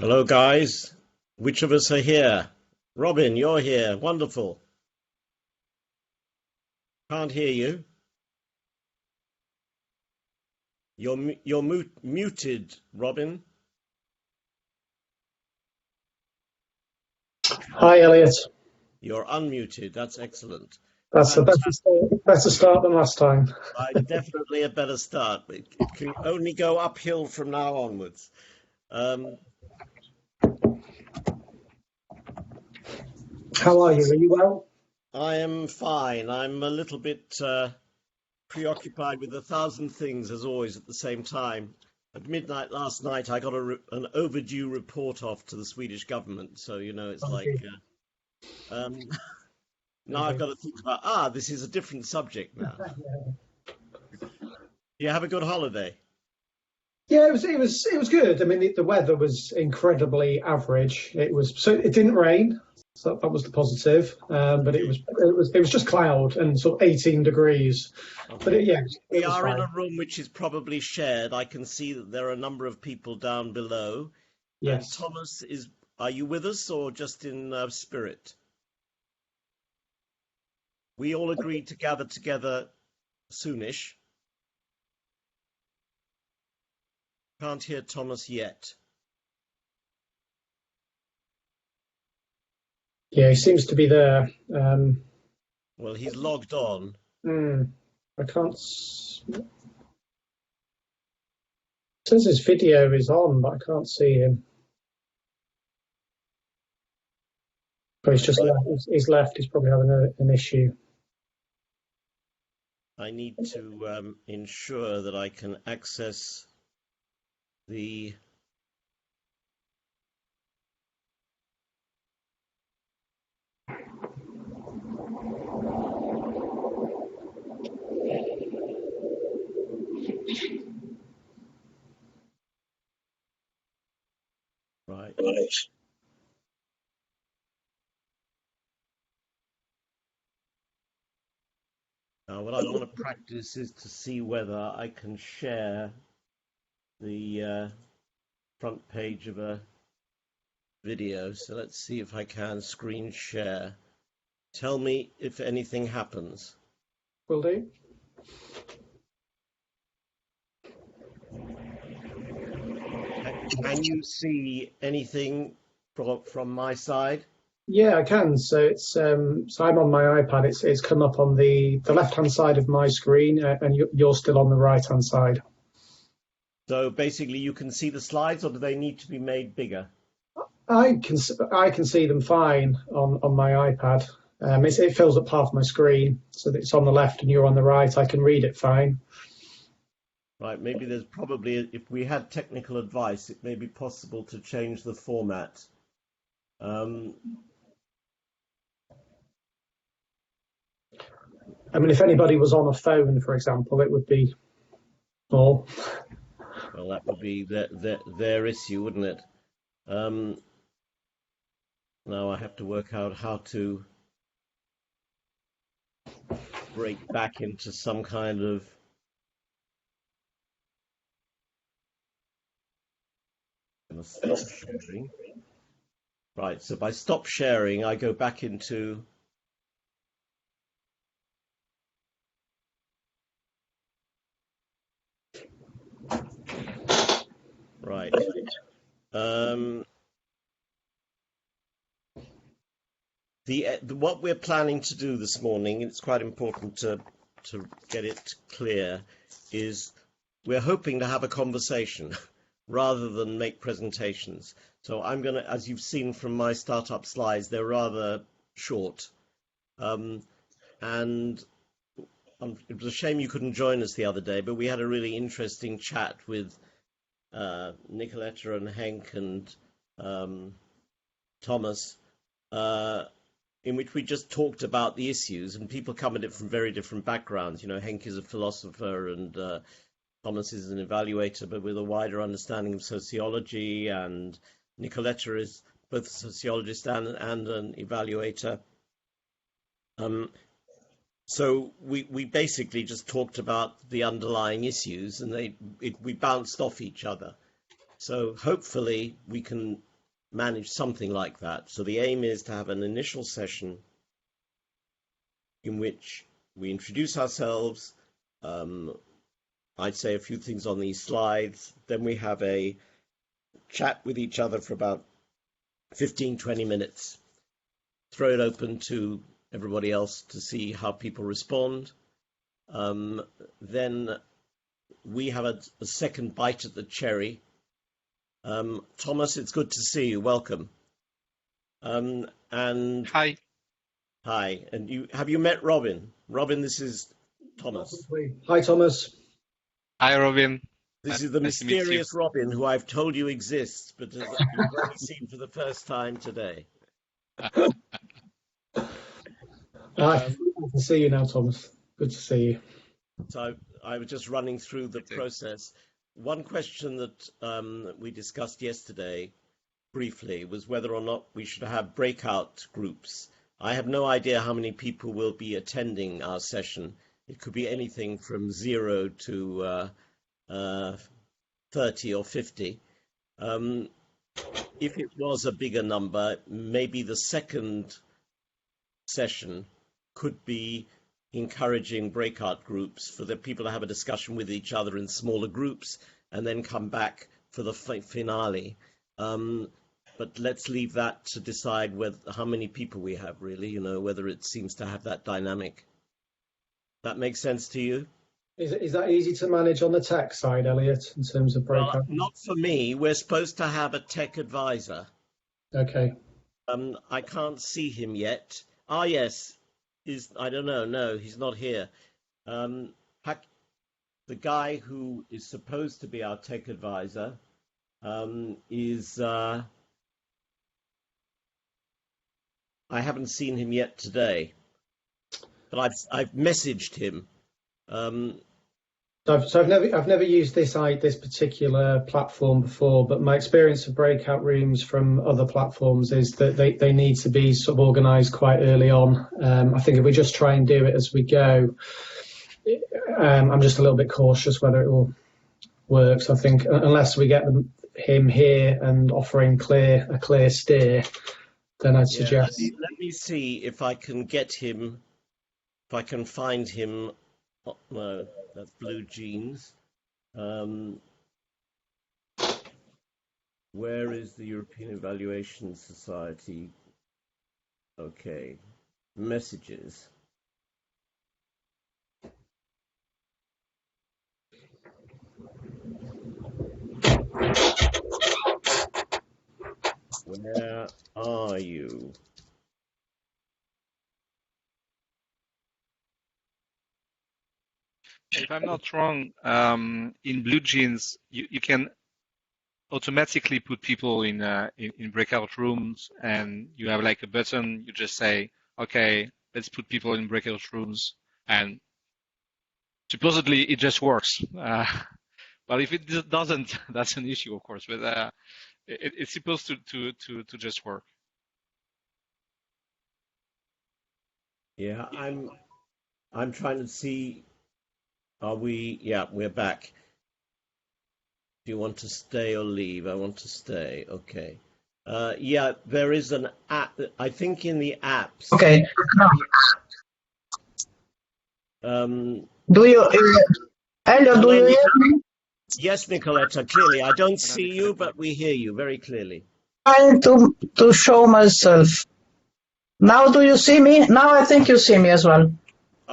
Hello, guys. Which of us are here? Robin, you're here. Wonderful. Can't hear you. You're muted, Robin. Hi, Elliot. You're unmuted. That's excellent. That's a Fantastic. better start than last time. Definitely a better start. It can only go uphill from now onwards. Um, How are you? Are you well? I am fine. I'm a little bit preoccupied with 1,000 things, as always, at the same time. At midnight last night, I got an overdue report off to the Swedish government. So, it's Oh, like dear. um, now I've Okay. got to think about, this is a different subject now. You have a good holiday. Yeah, it was good. I mean, the weather was incredibly average. It didn't rain, so that was the positive. But it Okay. was it was just cloud and sort of 18 degrees. But Okay. yeah, We it was are in fine. a room which is probably shared. I can see that there are a number of people down below. And Yes. Thomas are you with us or just in spirit? We all agreed to gather together soonish. Can't hear Thomas yet. Yeah, he seems to be there. Well, he's logged on. hmm, I can't. It says his video is on, but I can't see him. But he's Right. just left. He's left. He's probably having an issue. I need to ensure that I can access the. Right. Now, what I want to practice is to see whether I can share the front page of a video. So let's see if I can screen share. Tell me if anything happens. Will do. Can you see anything from my side? Yeah, I can. So I'm on my iPad. It's come up on the left hand side of my screen, and you're still on the right hand side. So basically, you can see the slides, or do they need to be made bigger? I can see them fine on my iPad. It fills up half my screen, so that it's on the left and you're on the right. I can read it fine. Right, maybe there's probably, if we had technical advice, it may be possible to change the format. Um, I mean, if anybody was on a phone, for example, it would be more. well, that would be their issue, wouldn't it? Um, Now I have to work out how to break back into some kind of. I'm gonna stop sharing. Right, so by stop sharing, I go back into. Right. Um, what we're planning to do this morning, it's quite important to get it clear, is we're hoping to have a conversation rather than make presentations. So I'm going to, as you've seen from my startup slides, they're rather short. Um, and it was a shame you couldn't join us the other day, but we had a really interesting chat with Nicoletta and Henk and Thomas, uh, in which we just talked about the issues, and people come at it from very different backgrounds. Henk is a philosopher and Thomas is an evaluator, but with a wider understanding of sociology, and Nicoletta is both a sociologist and an evaluator. So we basically just talked about the underlying issues, and we bounced off each other. So hopefully we can manage something like that. So the aim is to have an initial session in which we introduce ourselves. I'd say a few things on these slides. Then we have a chat with each other for about 15, 20 minutes. Throw it open to everybody else to see how people respond. Then we have a second bite at the cherry. Thomas, it's good to see you. Welcome. And Hi. hi. And have you met Robin? Robin, this is Thomas. Hi, Thomas. Hi, Robin. This is the Nice to meet you. mysterious Robin who I've told you exists, but you've only seen for the first time today. Good to see you now, Thomas. Good to see you. So I was just running through the process. One question that we discussed yesterday briefly was whether or not we should have breakout groups. I have no idea how many people will be attending our session. It could be anything from 0 to 30 or 50. If it was a bigger number, maybe the second session could be encouraging breakout groups for the people to have a discussion with each other in smaller groups and then come back for the finale. But let's leave that to decide how many people we have, really, whether it seems to have that dynamic. That makes sense to you? Is that easy to manage on the tech side, Elliot, in terms of breakout? Well, not for me. We're supposed to have a tech advisor. Okay. I can't see him yet. Ah, yes. I don't know. No, he's not here. The guy who is supposed to be our tech advisor is... I haven't seen him yet today, but I've messaged him. So I've never used this particular platform before, but my experience of breakout rooms from other platforms is that they need to be sort of organised quite early on. I think if we just try and do it as we go, I'm just a little bit cautious whether it will work. So I think unless we get him here and offering a clear steer, then I'd suggest. Let me see if I can get him, if I can find him. No, that's Blue Jeans. Where is the European Evaluation Society? Okay, messages. Where are you? If I'm not wrong, in Blue Jeans, you can automatically put people in breakout rooms, and you have like a button. You just say, "Okay, let's put people in breakout rooms," and supposedly it just works. But if it doesn't, that's an issue, of course. But it's supposed to just work. Yeah, I'm trying to see. Are we? Yeah, we're back. Do you want to stay or leave? I want to stay. Okay. Yeah, there is an app. I think in the apps. Okay. Do you, Elliot, do you hear me? Yes, Nicoletta, clearly. I don't see you, but we hear you very clearly. Trying to show myself. Now do you see me? Now I think you see me as well.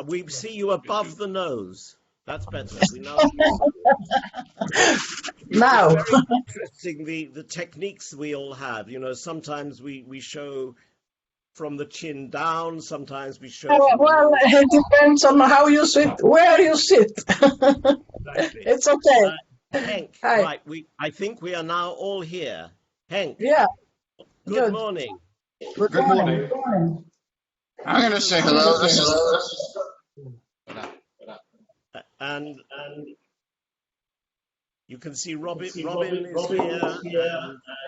We see you above the nose. That's better. We now see Now. It's very interesting the techniques we all have. Sometimes we show from the chin down. Sometimes we show. Well, it depends on how you sit, where you sit. Exactly. It's okay. Henk, Hi. right? I think we are now all here. Henk. Yeah. Good morning. Good morning. I'm going to say hello. And you can see Robin is here.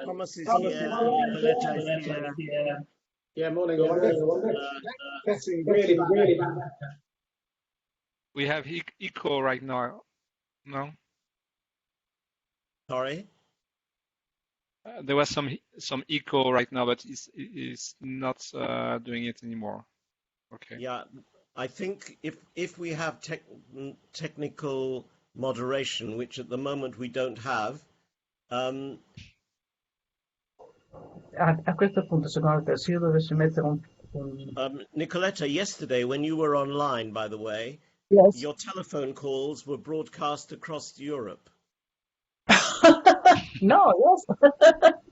Thomas is here. Nicoletta is here. Yeah, morning. Getting really bad. We have echo right now. No? Sorry? There was some echo right now, but it's not doing it anymore. Okay. Yeah, I think if we have technical moderation, which at the moment we don't have, A questo punto, secondo te, se io dovessi mettere un... Nicoletta, yesterday when you were online, by the way, Yes. your telephone calls were broadcast across Europe. No, yes.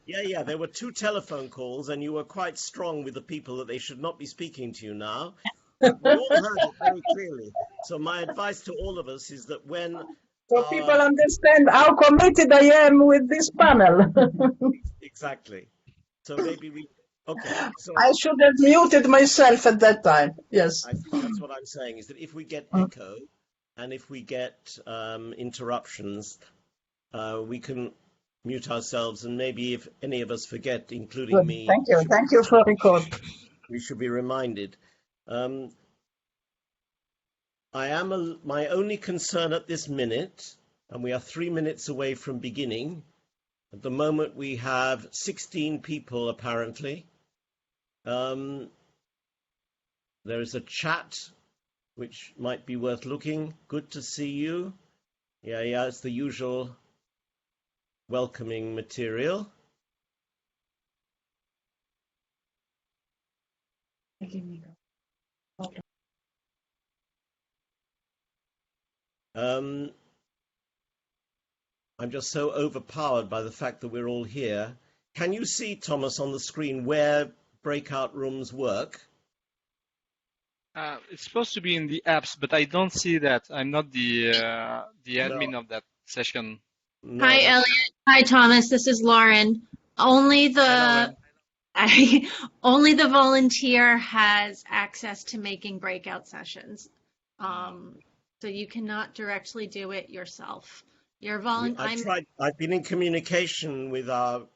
Yeah, there were 2 telephone calls, and you were quite strong with the people that they should not be speaking to you now. But we all heard it very clearly. So my advice to all of us is that when So people understand how committed I am with this panel. exactly. So maybe okay. So I should have muted myself at that time. Yes. I think that's what I'm saying, is that if we get echo and if we get interruptions, we can mute ourselves, and maybe if any of us forget, including Good. me, Thank you. Thank you for the record. we should be reminded. My only concern at this minute, and we are 3 minutes away from beginning. At the moment, we have 16 people, apparently. There is a chat, which might be worth looking. Good to see you. Yeah, it's the usual welcoming material. I'm just so overpowered by the fact that we're all here. Can you see, Thomas, on the screen where breakout rooms work? It's supposed to be in the apps, but I don't see that. I'm not the admin of that session. No, Hi, Elliot. Hi, Thomas. This is Lauren. Only the only the volunteer has access to making breakout sessions. So you cannot directly do it yourself. I've been in communication with our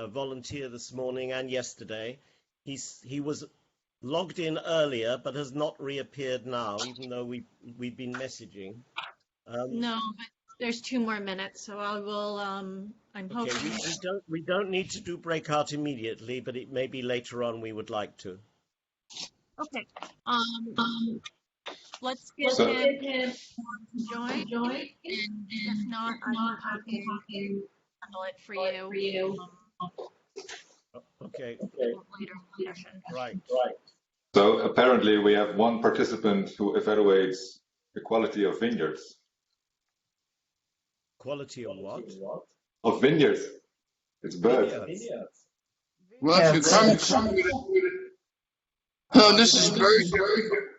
volunteer this morning and yesterday. He was logged in earlier, but has not reappeared now, even though we've been messaging. No, but there's 2 more minutes, so I will. I'm hoping. Okay, we don't need to do breakout immediately, but it may be later on we would like to. Okay. Let's get him to join, and if not, I can handle it for you. Okay. Later in the session. Right. So apparently we have one participant who evaluates the quality of vineyards. Quality of what? Of vineyards. It's birds. Well, if you come with it. Oh, this is very good.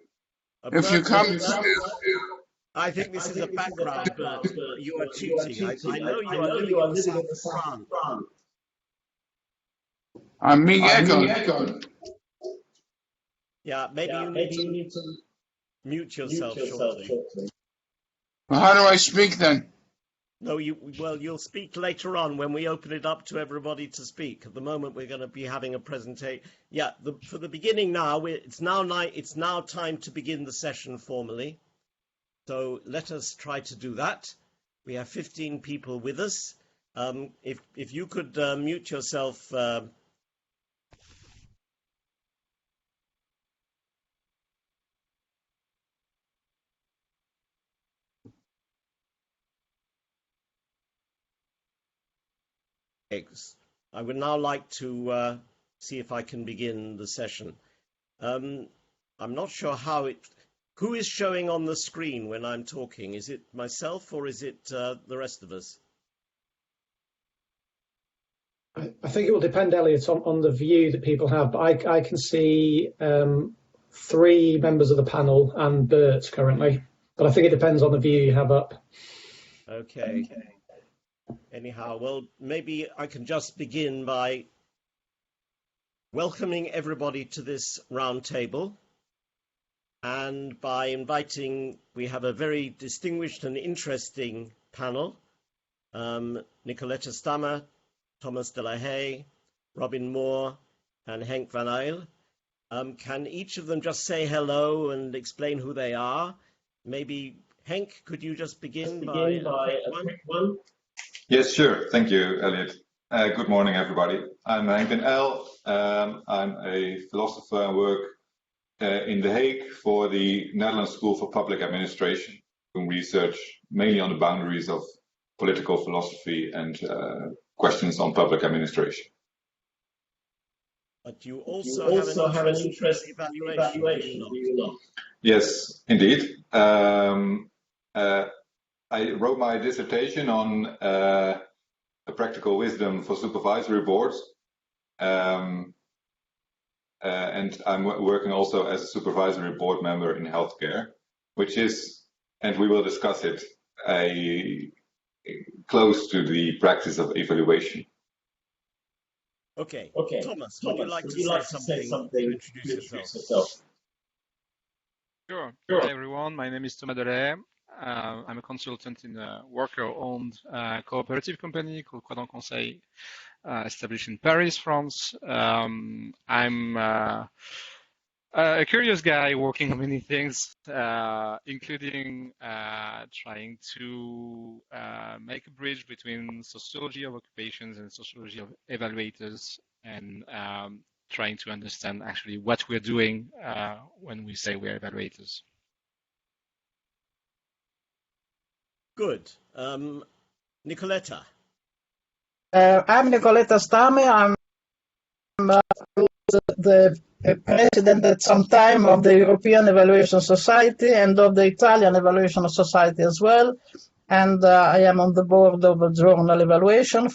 If you come. I think this is a background, but you are cheating. I know you are living in the south of France. I'm Miguel. Yeah, maybe you need to mute yourself shortly. Well, how do I speak then? No, you'll speak later on when we open it up to everybody to speak. At the moment, we're going to be having a presentation. Yeah, for the beginning now, it's now time to begin the session formally. So let us try to do that. We have 15 people with us. If you could mute yourself. I would now like to see if I can begin the session. I'm not sure who is showing on the screen when I'm talking? Is it myself or is it the rest of us? I think it will depend, Elliot, on the view that people have. But I can see 3 members of the panel and Bert currently. But I think it depends on the view you have up. Okay. Anyhow, well, maybe I can just begin by welcoming everybody to this round table and by inviting, we have a very distinguished and interesting panel, Nicoletta Stammer, Thomas de la Haye, Robin Moore, and Henk van Eyl. Can each of them just say hello and explain who they are? Maybe, Henk, could you just begin by a quick one? Yes, sure. Thank you, Elliot. Good morning, everybody. I'm Henk den Uyl. I'm a philosopher and work in The Hague for the Netherlands School for Public Administration, doing research mainly on the boundaries of political philosophy and questions on public administration. But you also have an interest in evaluation, do you not? Yes, indeed. I wrote my dissertation on a practical wisdom for supervisory boards. And I'm working also as a supervisory board member in healthcare, which is, and we will discuss it, close to the practice of evaluation. Okay. Thomas, would you like to say something to introduce yourself? Sure. Hi, everyone. My name is Thomas Delay. I'm a consultant in a worker-owned cooperative company called Quadrant Conseil, established in Paris, France. I'm a curious guy working on many things, including trying to make a bridge between sociology of occupations and sociology of evaluators, and trying to understand actually what we're doing when we say we're evaluators. Good. Nicoletta. I'm Nicoletta Stami. I'm the president at some time of the European Evaluation Society and of the Italian Evaluation Society as well. And I am on the board of a journal evaluation,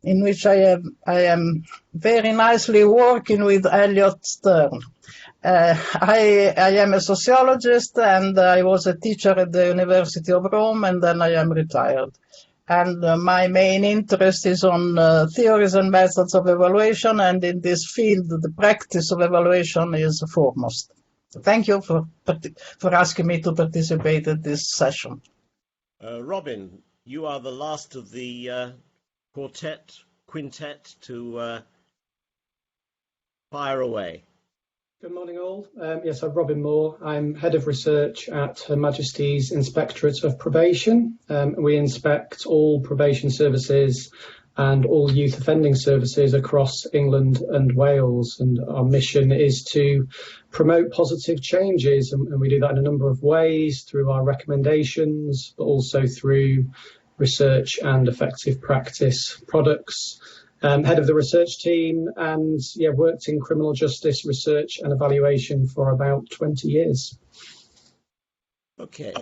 in which I am very nicely working with Elliot Stern. I am a sociologist, and I was a teacher at the University of Rome, and then I am retired. And my main interest is on theories and methods of evaluation, and in this field, the practice of evaluation is foremost. Thank you for asking me to participate in this session. Robin, you are the last of the quintet to fire away. Good morning, all. Yes, I'm Robin Moore. I'm Head of Research at Her Majesty's Inspectorate of Probation. We inspect all probation services and all youth offending services across England and Wales. And our mission is to promote positive changes. And we do that in a number of ways, through our recommendations, but also through research and effective practice products. Head of the research team, and worked in criminal justice research and evaluation for about 20 years. Okay.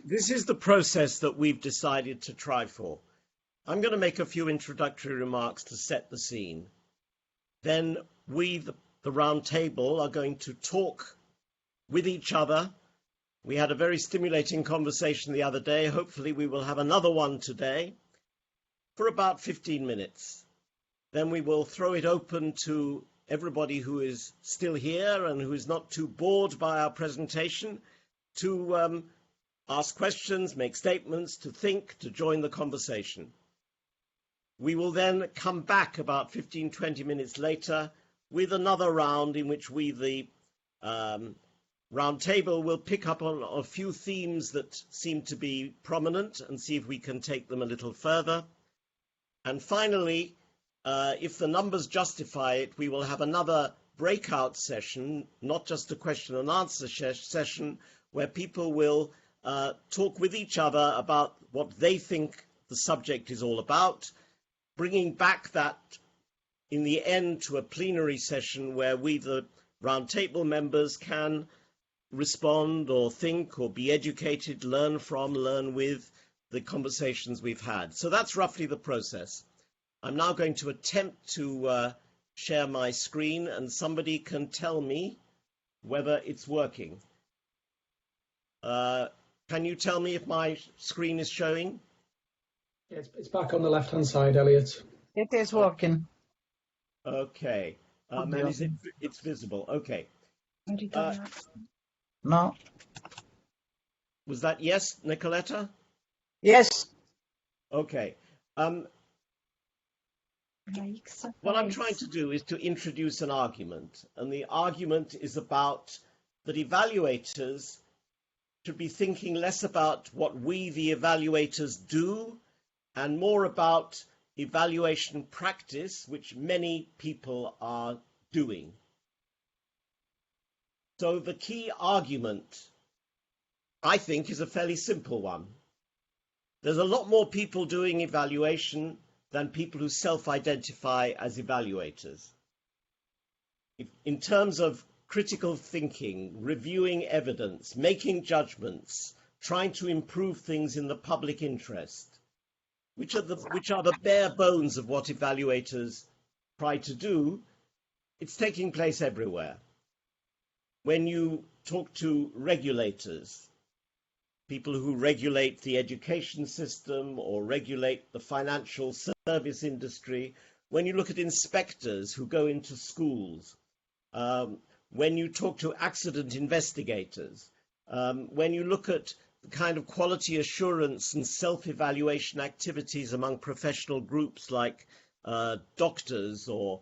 This is the process that we've decided to try for. I'm going to make a few introductory remarks to set the scene. Then we, the round table, are going to talk with each other. We had a very stimulating conversation the other day. Hopefully we will have another one today, for about 15 minutes. Then we will throw it open to everybody who is still here and who is not too bored by our presentation to ask questions, make statements, to think, to join the conversation. We will then come back about 15-20 minutes later with another round in which we, the round table, will pick up on a few themes that seem to be prominent and see if we can take them a little further. And finally, if the numbers justify it, we will have another breakout session, not just a question and answer session, where people will talk with each other about what they think the subject is all about, bringing back that in the end to a plenary session where we, the roundtable members, can respond or think or be educated, learn from, learn with the conversations we've had. So that's roughly the process. I'm now going to attempt to share my screen, and somebody can tell me whether it's working. Can you tell me if my screen is showing? It's back on the left-hand side, Elliot. It is working. Okay. And it's visible. Okay. No. Was that yes, Nicoletta? Yes. Okay. What I'm trying to do is to introduce an argument, and the argument is about that evaluators should be thinking less about what we, the evaluators, do, and more about evaluation practice, which many people are doing. So the key argument, I think, is a fairly simple one. There's a lot more people doing evaluation than people who self-identify as evaluators. In terms of critical thinking, reviewing evidence, making judgments, trying to improve things in the public interest, which are the bare bones of what evaluators try to do, it's taking place everywhere. When you talk to regulators, people who regulate the education system or regulate the financial service industry, when you look at inspectors who go into schools, when you talk to accident investigators, when you look at the kind of quality assurance and self-evaluation activities among professional groups like doctors or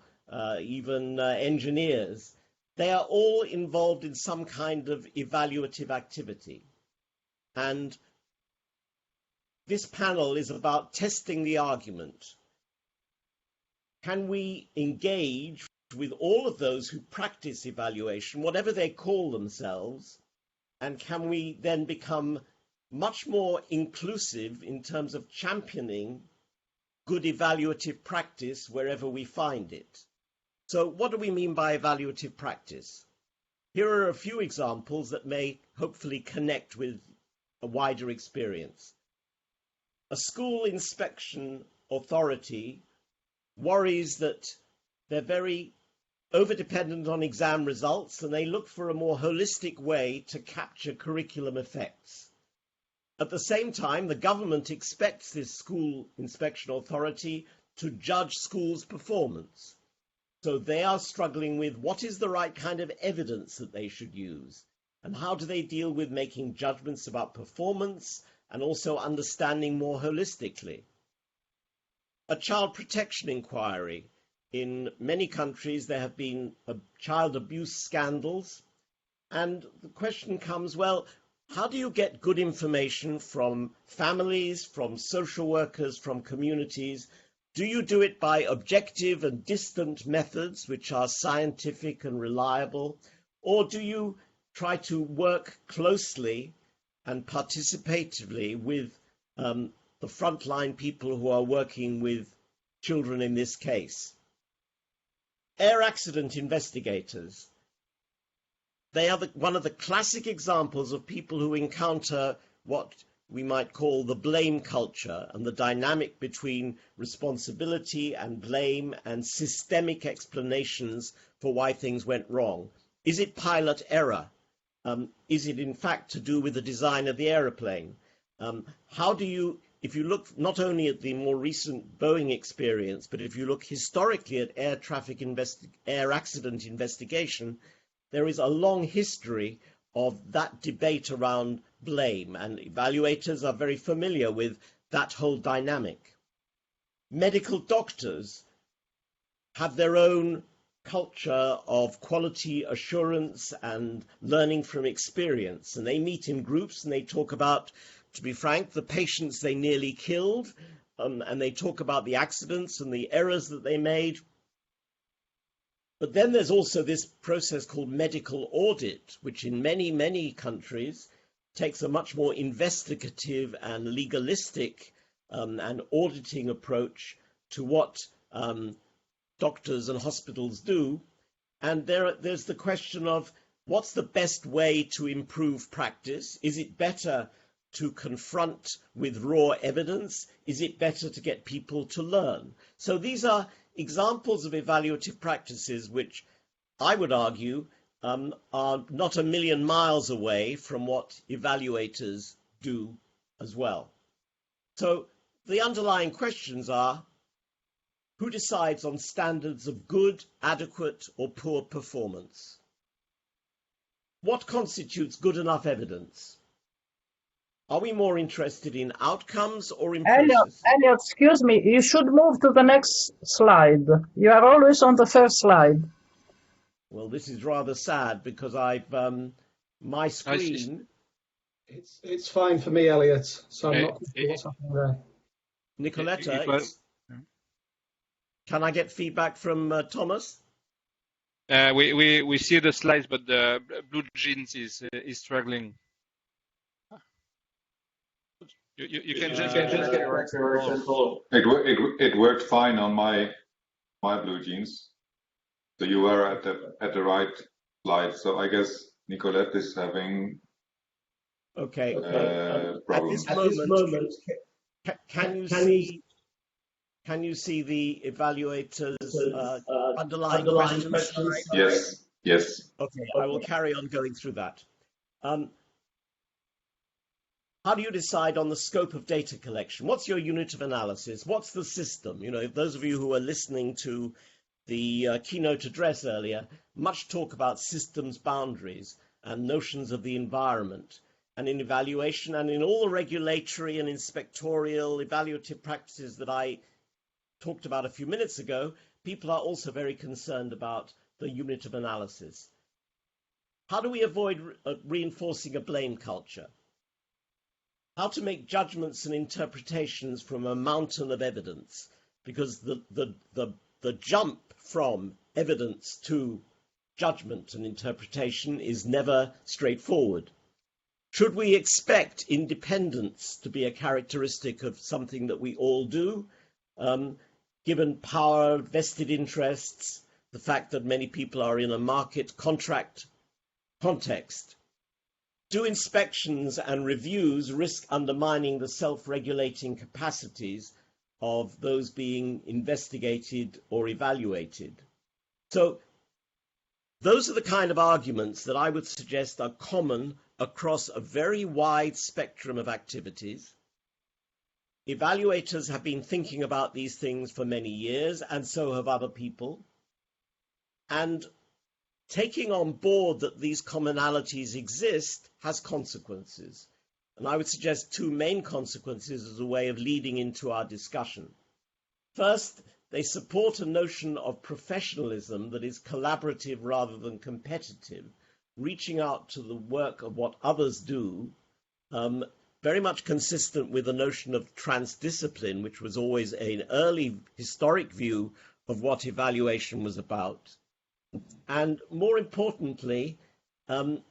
even engineers, they are all involved in some kind of evaluative activity. And this panel is about testing the argument. Can we engage with all of those who practice evaluation, whatever they call themselves, and can we then become much more inclusive in terms of championing good evaluative practice wherever we find it? So what do we mean by evaluative practice? Here are a few examples that may hopefully connect with a wider experience. A school inspection authority worries that they're very over-dependent on exam results and they look for a more holistic way to capture curriculum effects. At the same time, the government expects this school inspection authority to judge schools' performance. So they are struggling with what is the right kind of evidence that they should use, and how do they deal with making judgments about performance and also understanding more holistically. A child protection inquiry. In many countries, there have been child abuse scandals, and the question comes, well, how do you get good information from families, from social workers, from communities? Do you do it by objective and distant methods, which are scientific and reliable, or do you try to work closely and participatively with the frontline people who are working with children in this case? Air accident investigators. They are one of the classic examples of people who encounter what we might call the blame culture and the dynamic between responsibility and blame and systemic explanations for why things went wrong. Is it pilot error? Is it in fact to do with the design of the aeroplane? How do you, if you look not only at the more recent Boeing experience, but if you look historically at air accident investigation, there is a long history of that debate around blame, and evaluators are very familiar with that whole dynamic. Medical doctors have their own culture of quality assurance and learning from experience, and they meet in groups and they talk about, to be frank, the patients they nearly killed, and they talk about the accidents and the errors that they made. But then there's also this process called medical audit, which in many, many countries takes a much more investigative and legalistic and auditing approach to what doctors and hospitals do. And there's the question of what's the best way to improve practice? Is it better to confront with raw evidence? Is it better to get people to learn? So these are examples of evaluative practices which I would argue are not a million miles away from what evaluators do as well. So the underlying questions are, who decides on standards of good, adequate, or poor performance? What constitutes good enough evidence? Are we more interested in outcomes or in process? Elliot, excuse me, you should move to the next slide. You are always on the first slide. Well, this is rather sad because I've my screen. It's fine for me, Elliot. So I'm not sure what's happening there. Nicoletta, Can I get feedback from Thomas? We see the slides, but the Blue Jeans is struggling. You can just get It worked fine on my Blue Jeans. So you were at the right slide. So I guess Nicolette is having problems. At this moment, can you see the evaluators underlying questions? Yes. Okay, I will carry on going through that. How do you decide on the scope of data collection? What's your unit of analysis? What's the system? You know, those of you who are listening to the keynote address earlier, much talk about systems boundaries and notions of the environment. And in evaluation and in all the regulatory and inspectorial evaluative practices that I talked about a few minutes ago, people are also very concerned about the unit of analysis. How do we avoid reinforcing a blame culture? How to make judgments and interpretations from a mountain of evidence, because the jump from evidence to judgment and interpretation is never straightforward. Should we expect independence to be a characteristic of something that we all do, given power, vested interests, the fact that many people are in a market contract context? Do inspections and reviews risk undermining the self-regulating capacities of those being investigated or evaluated? So those are the kind of arguments that I would suggest are common across a very wide spectrum of activities. Evaluators have been thinking about these things for many years, and so have other people. And taking on board that these commonalities exist has consequences. And I would suggest two main consequences as a way of leading into our discussion. First, they support a notion of professionalism that is collaborative rather than competitive, reaching out to the work of what others do, very much consistent with the notion of transdiscipline, which was always an early historic view of what evaluation was about. And more importantly,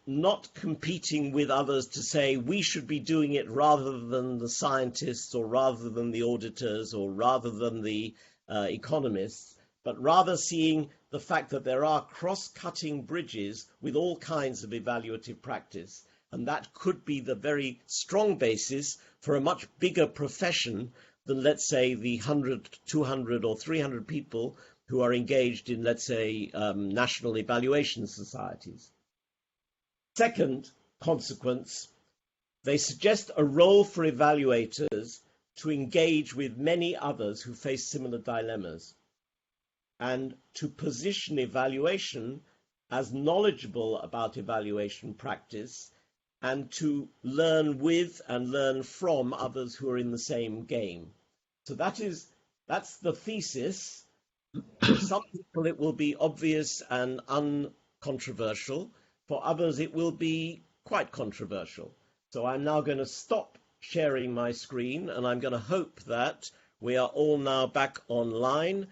not competing with others to say we should be doing it rather than the scientists or rather than the auditors or rather than the economists, but rather seeing the fact that there are cross-cutting bridges with all kinds of evaluative practice. And that could be the very strong basis for a much bigger profession than, let's say, the 100, 200 or 300 people who are engaged in, let's say, national evaluation societies. Second consequence, they suggest a role for evaluators to engage with many others who face similar dilemmas and to position evaluation as knowledgeable about evaluation practice and to learn with and learn from others who are in the same game. So that's the thesis. For some people it will be obvious and uncontroversial. For others it will be quite controversial. So I'm now going to stop sharing my screen and I'm going to hope that we are all now back online.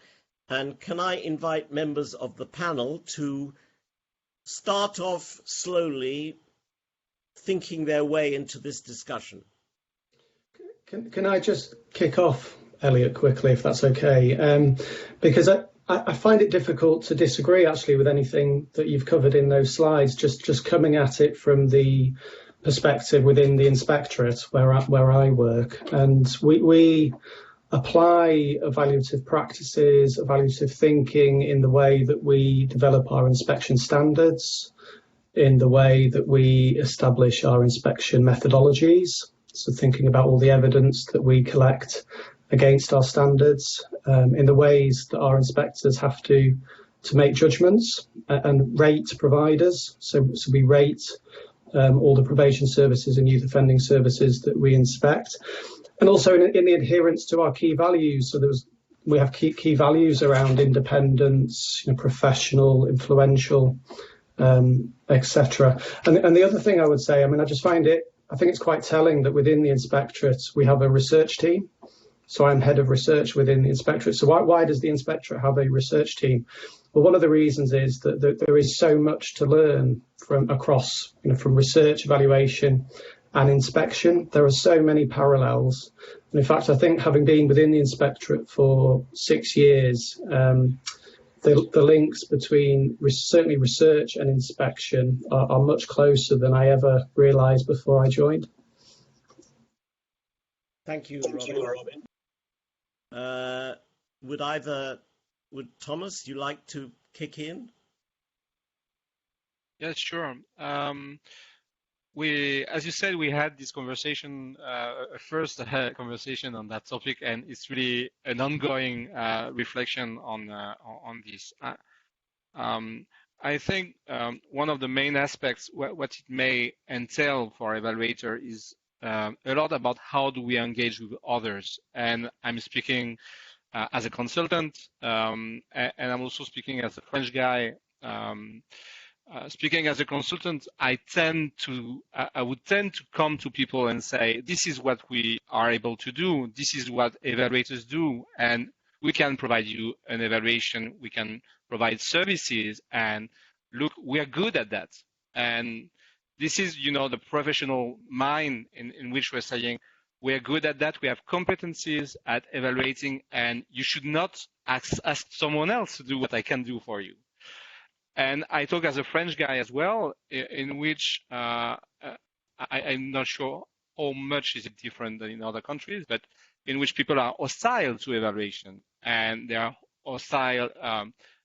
And can I invite members of the panel to start off slowly thinking their way into this discussion? Can I just kick off, Elliot, quickly, if that's okay? Because I find it difficult to disagree, actually, with anything that you've covered in those slides, just coming at it from the perspective within the inspectorate where I work. And we apply evaluative practices, evaluative thinking in the way that we develop our inspection standards, in the way that we establish our inspection methodologies. So thinking about all the evidence that we collect against our standards, in the ways that our inspectors have to make judgments and rate providers. So we rate all the probation services and youth offending services that we inspect. And also in the adherence to our key values. So we have key values around independence, professional, influential, etc. And the other thing I would say, I think it's quite telling that within the inspectorate we have a research team. So I'm head of research within the inspectorate. So why does the inspectorate have a research team? Well, one of the reasons is that there is so much to learn from across, from research, evaluation, and inspection. There are so many parallels. And in fact, I think having been within the inspectorate for 6 years, the links between certainly research and inspection are much closer than I ever realised before I joined. Thank you, Robin. Would Thomas, you like to kick in? Yeah, sure. As you said, we had this conversation, first conversation on that topic, and it's really an ongoing reflection on this. I think one of the main aspects, what it may entail for evaluator, is a lot about how do we engage with others. And I'm speaking as a consultant, and I'm also speaking as a French guy. Speaking as a consultant, I would tend to come to people and say, this is what we are able to do. This is what evaluators do. And we can provide you an evaluation. We can provide services. And look, we are good at that. And this is, the professional mind in which we're saying, we're good at that. We have competencies at evaluating, and you should not ask someone else to do what I can do for you. And I talk as a French guy as well, in which I'm not sure how much is it different than in other countries, but in which people are hostile to evaluation, and they are hostile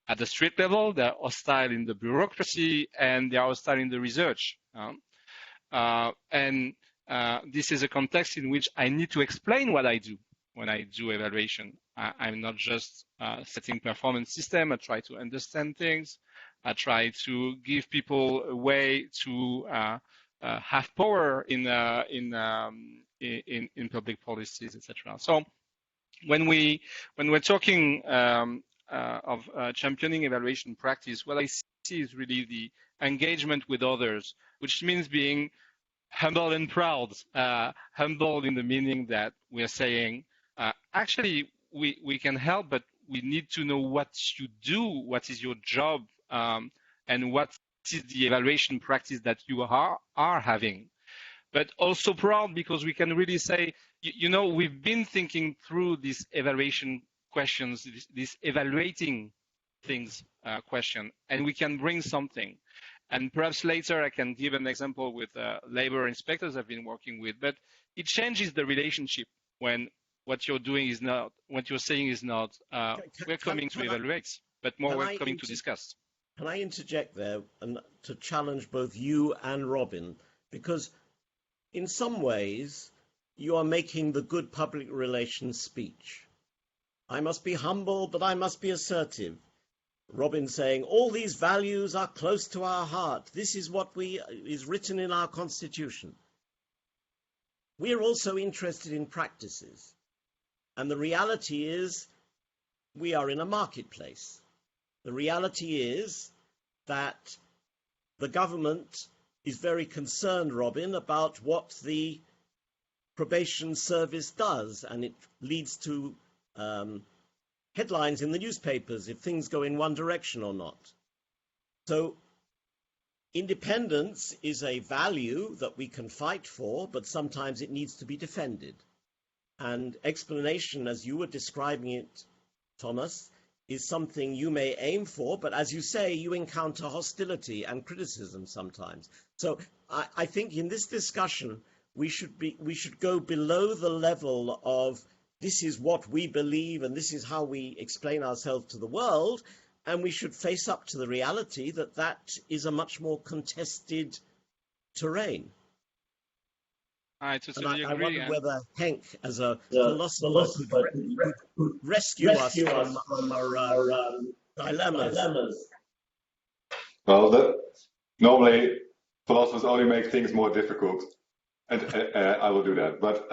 at the street level, they're hostile in the bureaucracy, and they are hostile in the research. This is a context in which I need to explain what I do when I do evaluation. I'm not just setting performance system. I try to understand things. I try to give people a way to have power in public policies, etc. So when we're talking of championing evaluation practice, what I see is really the engagement with others, which means being humble and proud. Humble in the meaning that we are saying, actually, we can help, but we need to know what you do, what is your job, and what is the evaluation practice that you are having. But also proud because we can really say, we've been thinking through these evaluation questions, this evaluating things question, and we can bring something. And perhaps later I can give an example with labor inspectors I've been working with, but it changes the relationship when what you're doing is not, what you're saying is not, we're coming to evaluate, but more we're coming to discuss. Can I interject there and to challenge both you and Robin? Because in some ways, you are making the good public relations speech. I must be humble, but I must be assertive. Robin saying, all these values are close to our heart. This is what is written in our constitution. We are also interested in practices. And the reality is we are in a marketplace. The reality is that the government is very concerned, Robin, about what the probation service does, and it leads to headlines in the newspapers if things go in one direction or not. So independence is a value that we can fight for, but sometimes it needs to be defended. And explanation, as you were describing it, Thomas, is something you may aim for, but as you say, you encounter hostility and criticism sometimes. So I think in this discussion, we should go below the level of this is what we believe and this is how we explain ourselves to the world, and we should face up to the reality that that is a much more contested terrain. I totally agree. I wonder whether Henk, as a philosopher, could rescue us from our dilemmas. Well, normally philosophers only make things more difficult, and I will do that. But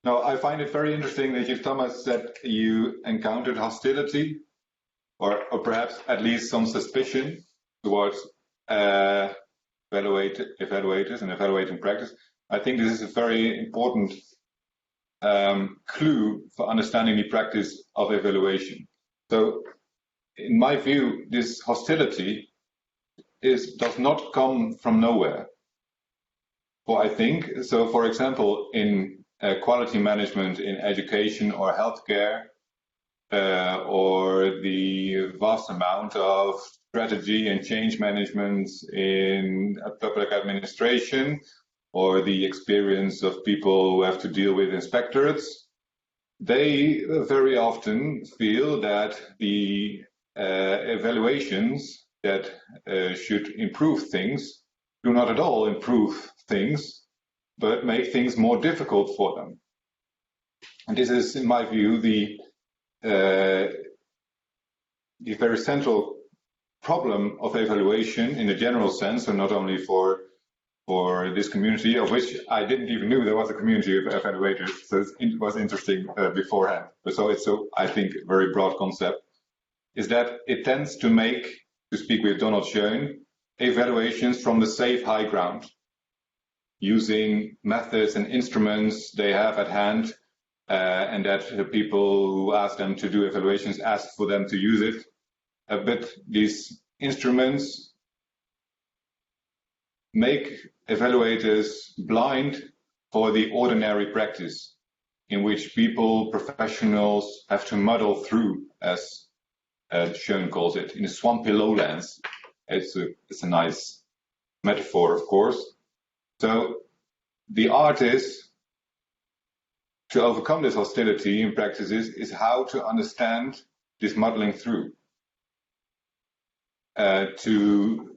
no, I find it very interesting that you, Thomas, said you encountered hostility, or perhaps at least some suspicion towards evaluators and evaluating practice. I think this is a very important clue for understanding the practice of evaluation. So, in my view, this hostility does not come from nowhere. For I think, so for example, in quality management in education or healthcare, or the vast amount of strategy and change management in public administration, or the experience of people who have to deal with inspectorates, they very often feel that the evaluations that should improve things do not at all improve things, but make things more difficult for them. And this is, in my view, the very central problem of evaluation in a general sense, and not only for this community, of which I didn't even know there was a community of evaluators, so it was interesting beforehand. But so it's, I think, a very broad concept, is that it tends to make, to speak with Donald Schoen, evaluations from the safe high ground, using methods and instruments they have at hand, and that the people who ask them to do evaluations ask for them to use it. But these instruments make evaluators blind for the ordinary practice in which people, professionals, have to muddle through, as Schoen calls it, in the swampy lowlands. It's a nice metaphor, of course. So the art is, to overcome this hostility in practices, is how to understand this muddling through, to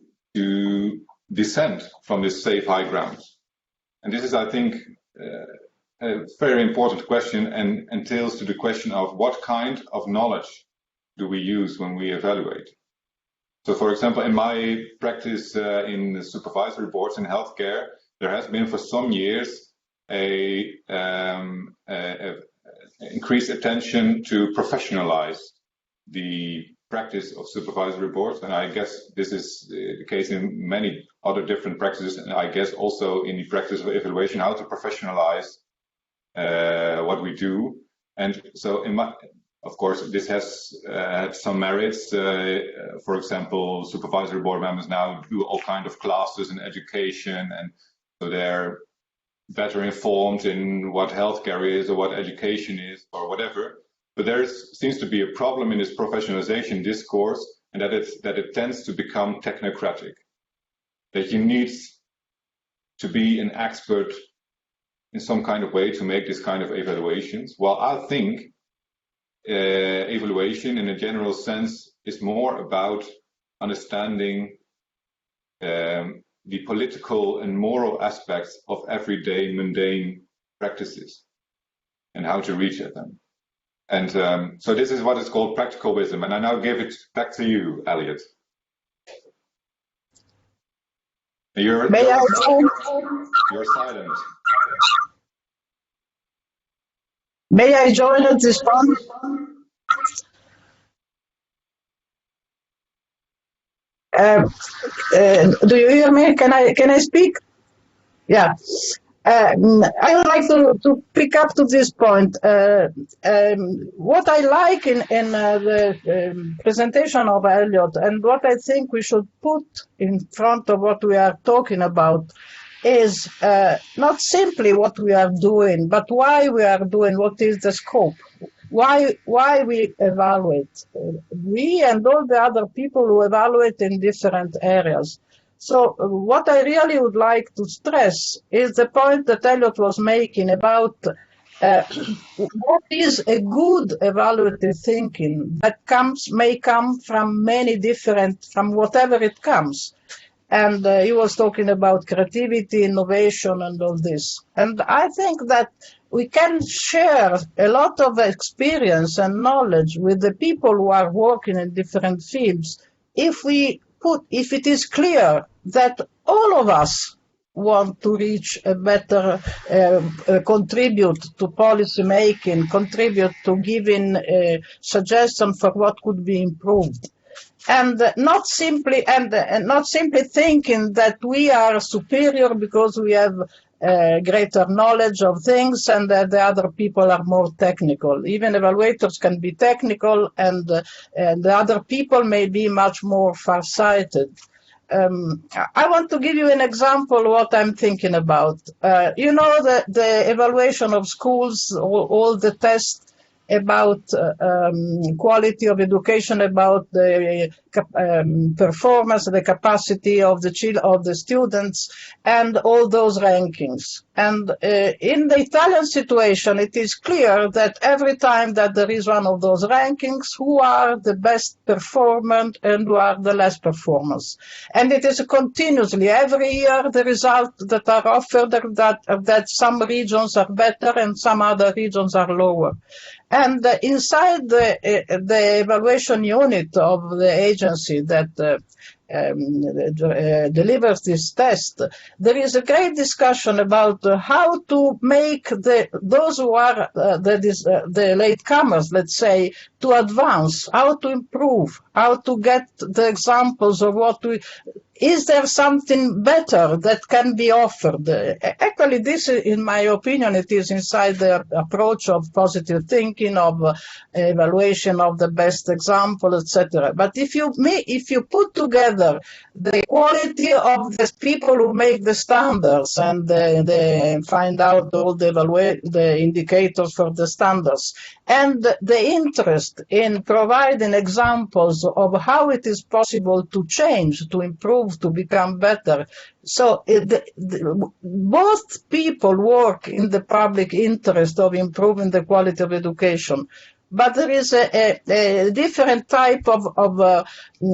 descend from this safe high ground. And this is, I think, a very important question, and entails to the question of what kind of knowledge do we use when we evaluate. So, for example, in my practice in the supervisory boards in healthcare, there has been for some years a increased attention to professionalize the practice of supervisory boards, and I guess this is the case in many other different practices, and I guess also in the practice of evaluation, how to professionalize what we do. And so, of course, this has had some merits. For example, supervisory board members now do all kinds of classes in education, and so they're better informed in what healthcare is or what education is or whatever. But there seems to be a problem in this professionalization discourse, and that it tends to become technocratic. That you need to be an expert in some kind of way to make this kind of evaluations. Well, I think evaluation in a general sense is more about understanding the political and moral aspects of everyday mundane practices and how to reach at them. And so this is what is called practical wisdom. And I now give it back to you, Elliot. You're silent. May I join at this point? Do you hear me? Can I speak? Yeah. I would like to pick up to this point. What I like in the presentation of Elliot, and what I think we should put in front of what we are talking about, is not simply what we are doing, but why we are doing, what is the scope, why we evaluate, we and all the other people who evaluate in different areas. So what I really would like to stress is the point that Elliot was making about what is a good evaluative thinking that may come from many different, from whatever it comes. And he was talking about creativity, innovation, and all this. And I think that we can share a lot of experience and knowledge with the people who are working in different fields if it is clear that all of us want to reach a better, contribute to policy making, contribute to giving suggestions for what could be improved. And not simply thinking that we are superior because we have greater knowledge of things, and that the other people are more technical. Even evaluators can be technical, and the other people may be much more farsighted. I want to give you an example of what I'm thinking about. The evaluation of schools, all the tests about quality of education, about the performance, the capacity of the students, and all those rankings. And in the Italian situation, it is clear that every time that there is one of those rankings, who are the best performant and who are the less performers. And it is continuously, every year, the results that are offered are that some regions are better and some other regions are lower. And inside the evaluation unit of the agency that delivers this test, there is a great discussion about how to make those who are the latecomers, let's say, to advance, how to improve, how to get the examples of is there something better that can be offered? Actually, this, in my opinion, it is inside the approach of positive thinking, of evaluation of the best example, etc. But if you put together the quality of the people who make the standards and they find out all the indicators for the standards, and the interest in providing examples of how it is possible to change, to improve, to become better. So both people work in the public interest of improving the quality of education. But there is a different type of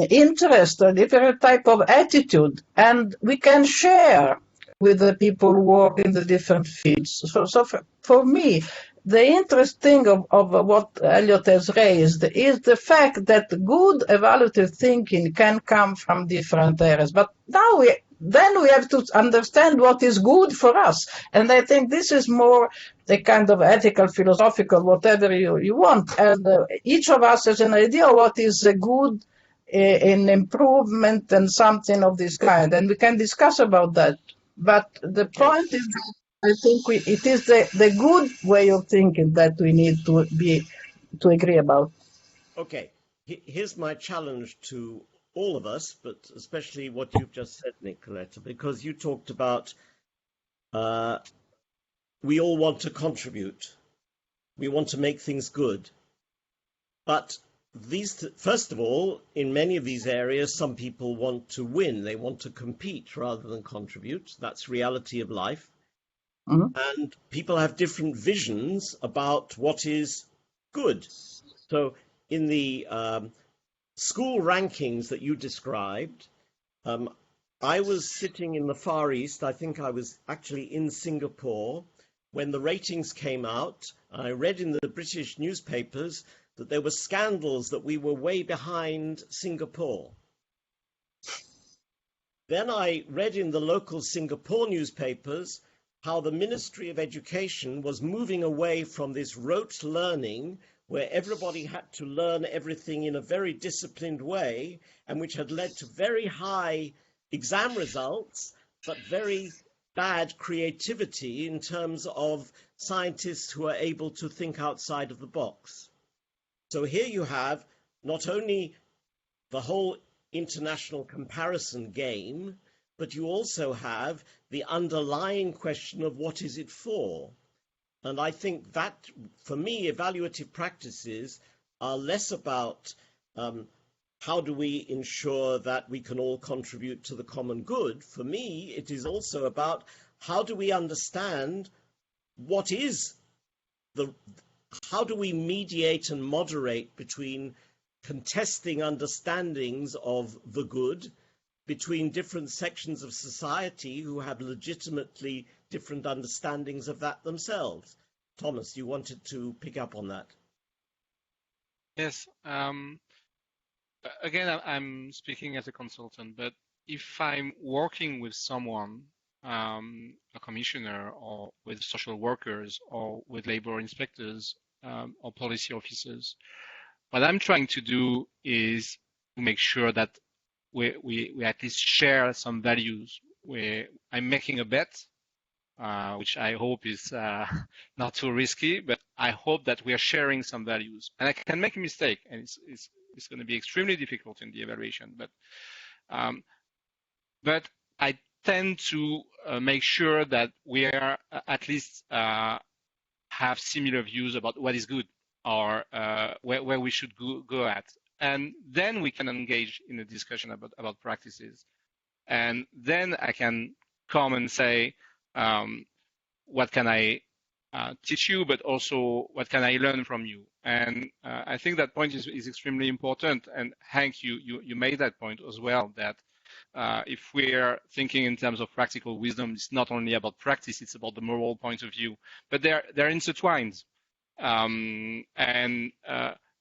interest, a different type of attitude, and we can share with the people who work in the different fields. So for me, the interesting of what Elliot has raised is the fact that good evaluative thinking can come from different areas. But now we have to understand what is good for us. And I think this is more a kind of ethical, philosophical, whatever you want. And each of us has an idea of what is a good in improvement and something of this kind. And we can discuss about that. But the point is, I think it is the good way of thinking that we need to agree about. Okay, here's my challenge to all of us, but especially what you've just said, Nicoletta, because you talked about we all want to contribute, we want to make things good, but first of all, in many of these areas, some people want to win, they want to compete rather than contribute. That's reality of life. Mm-hmm. And people have different visions about what is good. So in the school rankings that you described, I was sitting in the Far East. I think I was actually in Singapore when the ratings came out. I read in the British newspapers that there were scandals that we were way behind Singapore. Then I read in the local Singapore newspapers how the Ministry of Education was moving away from this rote learning where everybody had to learn everything in a very disciplined way, and which had led to very high exam results, but very bad creativity in terms of scientists who are able to think outside of the box. So here you have not only the whole international comparison game, but you also have the underlying question of what is it for? And I think that, for me, evaluative practices are less about how do we ensure that we can all contribute to the common good. For me, it is also about how do we understand what is how do we mediate and moderate between contesting understandings of the good, between different sections of society who have legitimately different understandings of that themselves. Thomas, you wanted to pick up on that. Yes. Again, I'm speaking as a consultant, but if I'm working with someone, a commissioner, or with social workers, or with labor inspectors, or policy officers, what I'm trying to do is to make sure that we at least share some values. Where I'm making a bet, which I hope is not too risky, but I hope that we are sharing some values. And I can make a mistake, and it's going to be extremely difficult in the evaluation, but I tend to make sure that we are at least have similar views about what is good or where we should go at. And then we can engage in a discussion about practices. And then I can come and say, what can I teach you, but also what can I learn from you? And I think that point is extremely important. And Hank, you made that point as well, that if we're thinking in terms of practical wisdom, it's not only about practice, it's about the moral point of view, but they're intertwined. And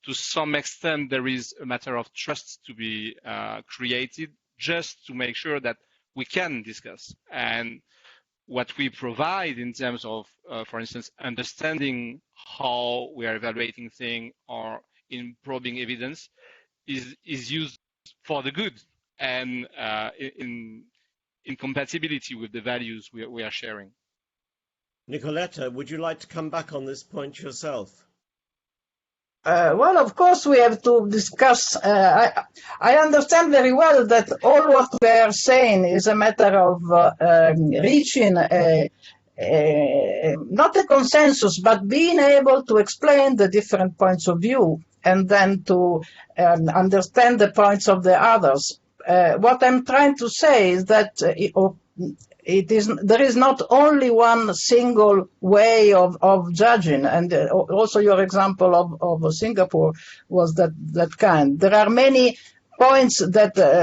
to some extent, there is a matter of trust to be created just to make sure that we can discuss. And what we provide in terms of, for instance, understanding how we are evaluating things or in probing evidence is used for the good and in compatibility with the values we are sharing. Nicoletta, would you like to come back on this point yourself? Well, of course, we have to discuss. I understand very well that all what we are saying is a matter of reaching not a consensus, but being able to explain the different points of view and then to understand the points of the others. What I'm trying to say is that there is not only one single way of judging, and also your example of Singapore was that kind. There are many points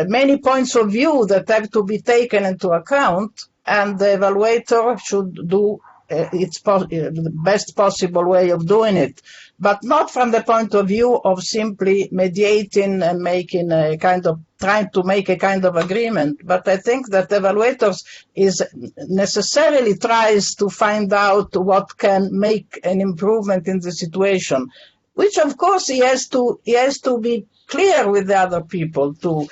many points of view that have to be taken into account, and the evaluator should do the best possible way of doing it, but not from the point of view of simply mediating and making a kind of trying to make a kind of agreement. But I think that evaluators is necessarily tries to find out what can make an improvement in the situation, which of course he has to be clear with the other people to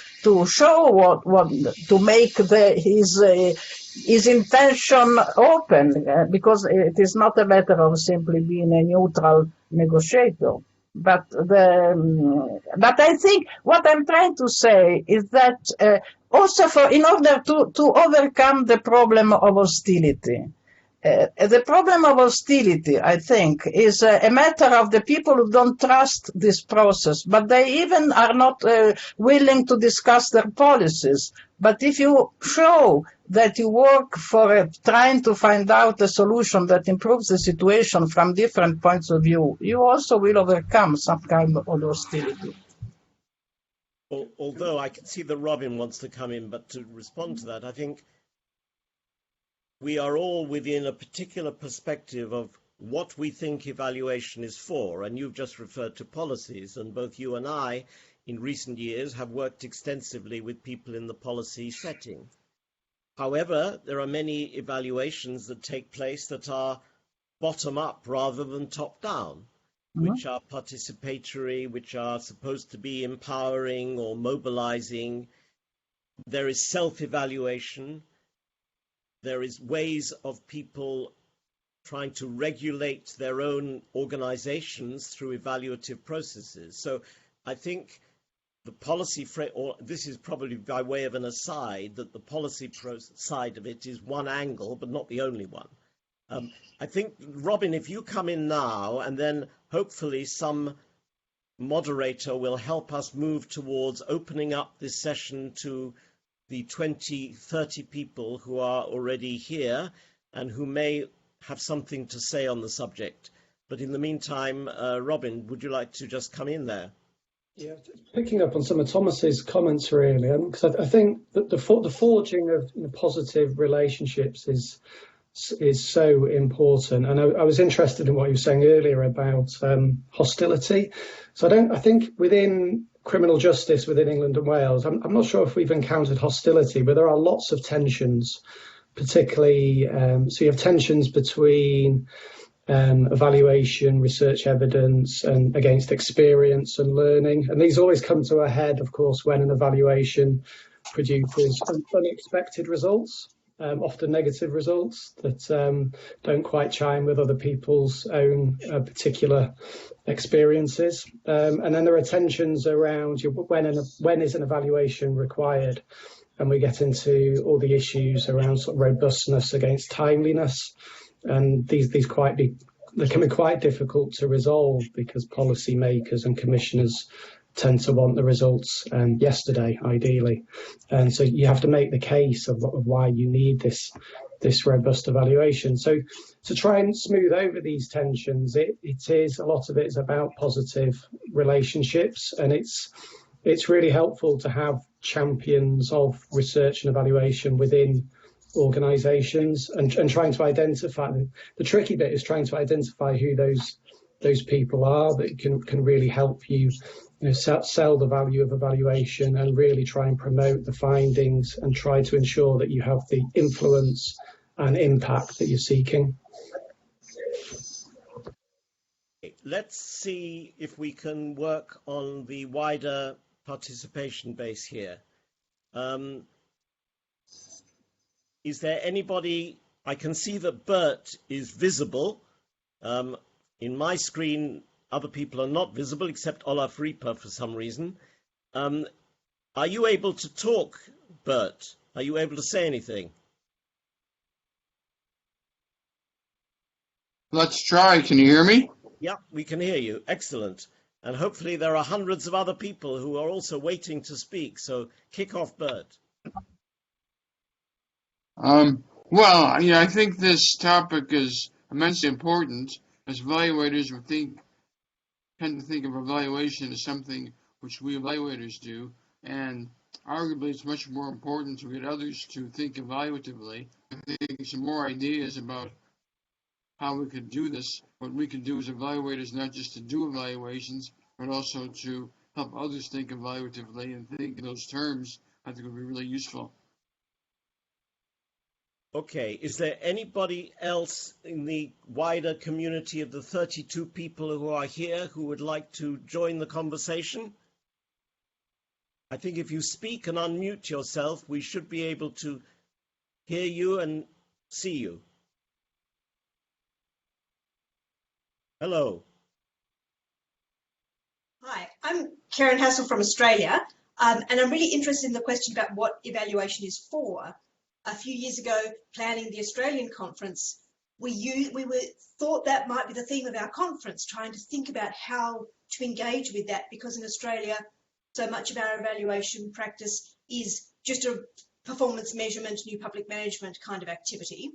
show what to make his intention open, because it is not a matter of simply being a neutral negotiator. But I think what I'm trying to say is that also in order to overcome the problem of hostility. The problem of hostility, I think, is a matter of the people who don't trust this process, but they even are not willing to discuss their policies. But if you show that you work for trying to find out a solution that improves the situation from different points of view, you also will overcome some kind of hostility. Although I can see that Robin wants to come in, but to respond to that, I think we are all within a particular perspective of what we think evaluation is for. And you've just referred to policies, and both you and I in recent years have worked extensively with people in the policy setting. However, there are many evaluations that take place that are bottom up rather than top down, which are participatory, which are supposed to be empowering or mobilizing. There is self-evaluation. There is ways of people trying to regulate their own organizations through evaluative processes. So I think the policy, or this is probably by way of an aside, that the policy side of it is one angle, but not the only one. I think, Robin, if you come in now, and then hopefully some moderator will help us move towards opening up this session to the 20, 30 people who are already here and who may have something to say on the subject. But in the meantime, Robin, would you like to just come in there? Yeah, picking up on some of Thomas's comments really, because I think that the forging of positive relationships is so important. And I was interested in what you were saying earlier about hostility. So I think within criminal justice within England and Wales, I'm not sure if we've encountered hostility, but there are lots of tensions, particularly, so you have tensions between evaluation, research evidence, and against experience and learning. And these always come to a head, of course, when an evaluation produces unexpected results. often negative results that don't quite chime with other people's own particular experiences. And then there are tensions around when is an evaluation required? And we get into all the issues around sort of robustness against timeliness. And they can be quite difficult to resolve because policymakers and commissioners tend to want the results yesterday, ideally. And so you have to make the case of why you need this robust evaluation. So to try and smooth over these tensions, a lot of it is about positive relationships, and it's really helpful to have champions of research and evaluation within organisations and trying to identify. The tricky bit is trying to identify who those people are that can really help you, sell the value of evaluation and really try and promote the findings and try to ensure that you have the influence and impact that you're seeking. Let's see if we can work on the wider participation base here. Is there anybody? I can see that Bert is visible. In my screen, other people are not visible except Olaf Rieper for some reason. Are you able to talk, Bert? Are you able to say anything? Let's try. Can you hear me? Yeah, we can hear you. Excellent. And hopefully there are hundreds of other people who are also waiting to speak. So kick off, Bert. Well, I think this topic is immensely important, as evaluators tend to think of evaluation as something which we evaluators do, and arguably it's much more important to get others to think evaluatively. I think some more ideas about how we could do this, what we could do as evaluators, not just to do evaluations, but also to help others think evaluatively and think in those terms, I think would be really useful. Okay, is there anybody else in the wider community of the 32 people who are here who would like to join the conversation? I think if you speak and unmute yourself, we should be able to hear you and see you. Hello. Hi, I'm Karen Hassel from Australia, and I'm really interested in the question about what evaluation is for. A few years ago, planning the Australian conference, we thought that might be the theme of our conference, trying to think about how to engage with that, because in Australia, so much of our evaluation practice is just a performance measurement, new public management kind of activity.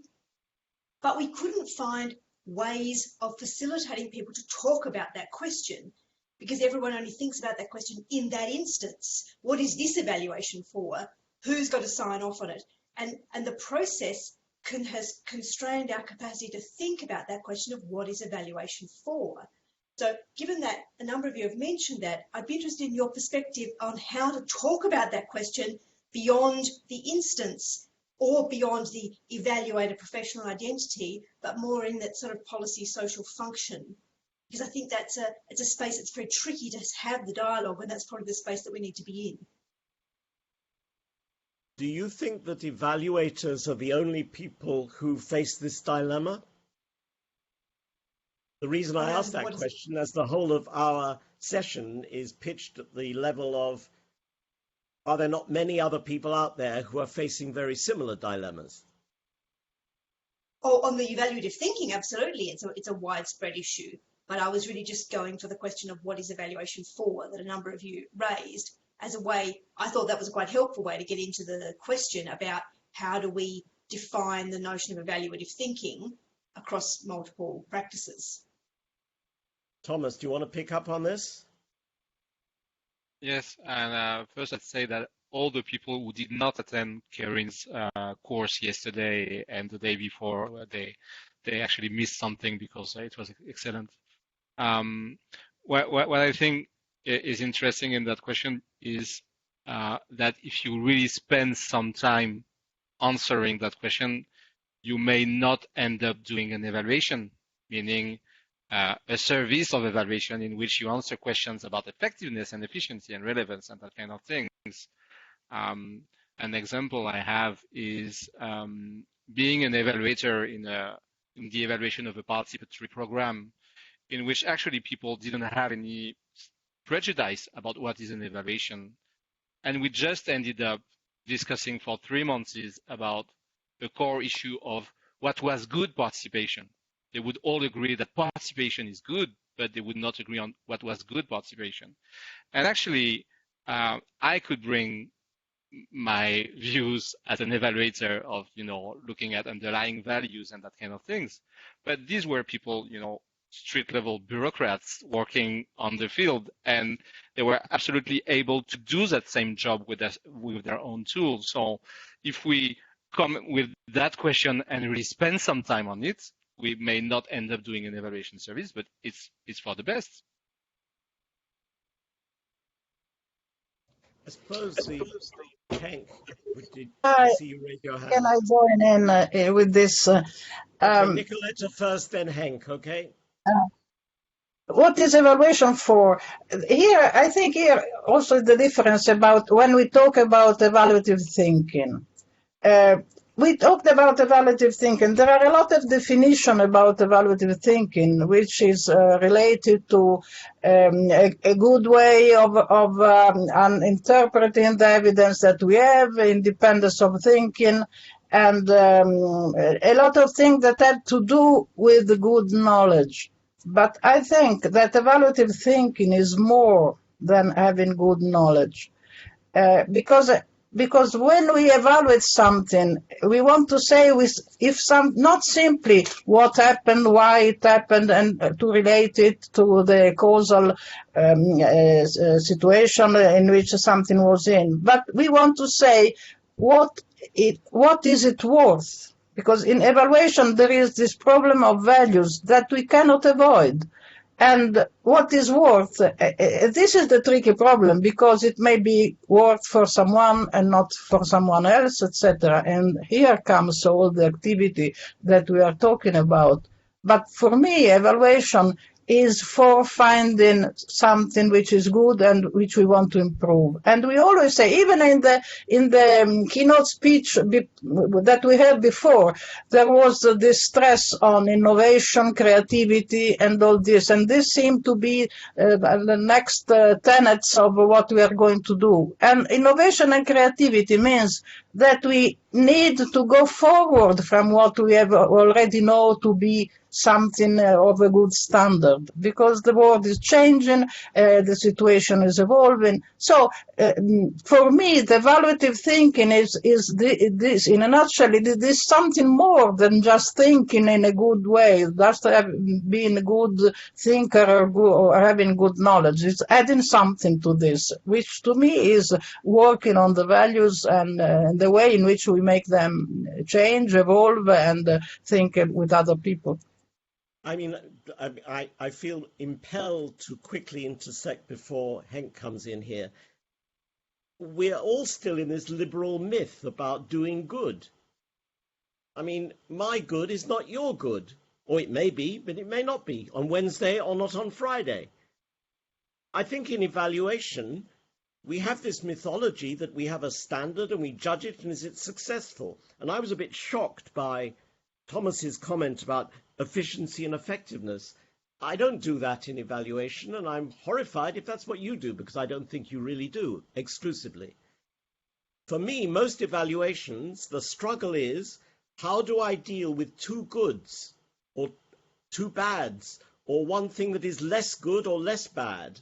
But we couldn't find ways of facilitating people to talk about that question, because everyone only thinks about that question in that instance. What is this evaluation for? Who's got to sign off on it? And the process has constrained our capacity to think about that question of what is evaluation for. So given that a number of you have mentioned that, I'd be interested in your perspective on how to talk about that question beyond the instance or beyond the evaluator professional identity, but more in that sort of policy social function. Because I think it's a space that's very tricky to have the dialogue, and that's probably the space that we need to be in. Do you think that evaluators are the only people who face this dilemma? The reason I ask that question, as the whole of our session is pitched at the level of, are there not many other people out there who are facing very similar dilemmas? Oh, on the evaluative thinking, absolutely. It's a widespread issue. But I was really just going for the question of what is evaluation for that a number of you raised as a way. I thought that was a quite helpful way to get into the question about how do we define the notion of evaluative thinking across multiple practices. Thomas, do you want to pick up on this? Yes, and first I'd say that all the people who did not attend Karin's course yesterday and the day before, they actually missed something because it was excellent. What I think is interesting in that question is that if you really spend some time answering that question, you may not end up doing an evaluation, meaning a service of evaluation in which you answer questions about effectiveness and efficiency and relevance and that kind of things. an example I have is being an evaluator in the evaluation of a participatory program, in which actually people didn't have any prejudice about what is an evaluation. And we just ended up discussing for 3 months about the core issue of what was good participation. They would all agree that participation is good, but they would not agree on what was good participation. And actually, I could bring my views as an evaluator of, looking at underlying values and that kind of things. But these were people, street level bureaucrats working on the field, and they were absolutely able to do that same job with their own tools. So if we come with that question and really spend some time on it, we may not end up doing an evaluation service, but it's for the best. I suppose Henk, did Hi. see you raise your hand? Can I join in with this? Okay, Nicoletta first, then Henk, okay? What is evaluation for? Here, I think here also the difference about when we talk about evaluative thinking. We talked about evaluative thinking. There are a lot of definitions about evaluative thinking, which is related to a good way of interpreting the evidence that we have, independence of thinking, and a lot of things that have to do with good knowledge. But I think that evaluative thinking is more than having good knowledge, because when we evaluate something, we want to say not simply what happened, why it happened, and to relate it to the causal situation in which something was in, but we want to say what is it worth. Because in evaluation, there is this problem of values that we cannot avoid. And what is worth, this is the tricky problem, because it may be worth for someone and not for someone else, etc. And here comes all the activity that we are talking about. But for me, evaluation is for finding something which is good and which we want to improve. And we always say, even in the keynote speech that we had before, there was this stress on innovation, creativity, and all this. And this seemed to be the next tenets of what we are going to do. And innovation and creativity means that we need to go forward from what we have already know to be something of a good standard, because the world is changing, the situation is evolving. So for me, the evaluative thinking is this, in a nutshell, it is something more than just thinking in a good way, just being a good thinker or having good knowledge. It's adding something to this, which to me is working on the values and the way in which we make them change, evolve, and think with other people. I mean, I feel impelled to quickly intersect before Henk comes in here. We're all still in this liberal myth about doing good. I mean, my good is not your good. Or it may be, but it may not be, on Wednesday or not on Friday. I think in evaluation, we have this mythology that we have a standard and we judge it, and is it successful? And I was a bit shocked by Thomas's comment about efficiency and effectiveness. I don't do that in evaluation, and I'm horrified if that's what you do, because I don't think you really do exclusively. For me, most evaluations, the struggle is, how do I deal with two goods or two bads, or one thing that is less good or less bad?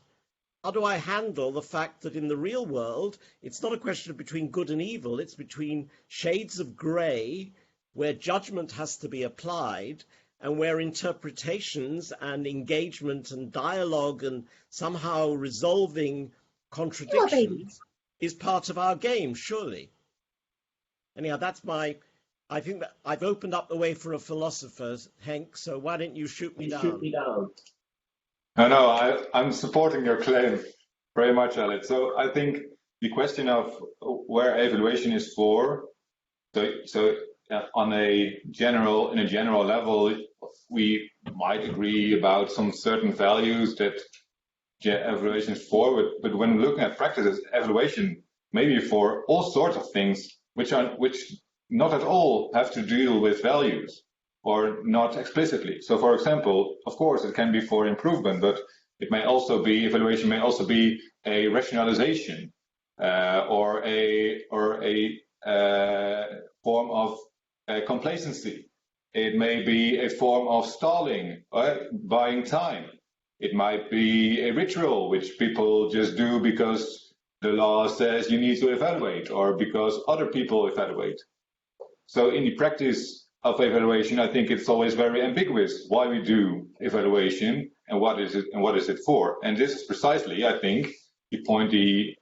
How do I handle the fact that in the real world, it's not a question of between good and evil, it's between shades of grey, where judgment has to be applied, and where interpretations and engagement and dialogue and somehow resolving contradictions is part of our game, surely. Anyhow, I think that I've opened up the way for a philosopher, Henk, so why don't you shoot me down? No, I'm supporting your claim very much, Alex. So I think the question of where evaluation is for, so in a general level, we might agree about some certain values that evaluation is for, but when looking at practices, evaluation maybe for all sorts of things which not at all have to deal with values, or not explicitly. So, for example, of course, it can be for improvement, but it may also be, evaluation may also be a rationalization, or a form of complacency. It may be a form of stalling, buying time. It might be a ritual which people just do because the law says you need to evaluate, or because other people evaluate. So in the practice of evaluation, I think it's always very ambiguous why we do evaluation and what is it for. And this is precisely, I think, the point the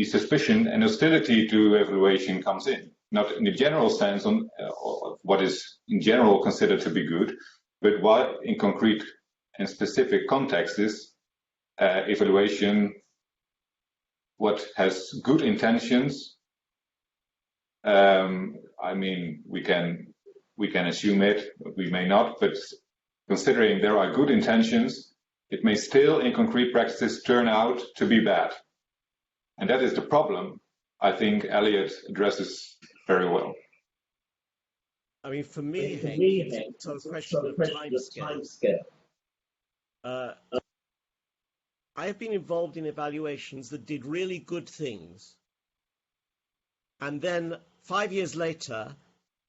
suspicion and hostility to evaluation comes in. Not in the general sense on what is in general considered to be good, but what in concrete and specific contexts, evaluation, what has good intentions. I mean, we can assume it, we may not, but considering there are good intentions, it may still in concrete practices turn out to be bad. And that is the problem I think Elliot addresses very well. I mean, for me, it's a question of timescale. I have been involved in evaluations that did really good things. And then 5 years later,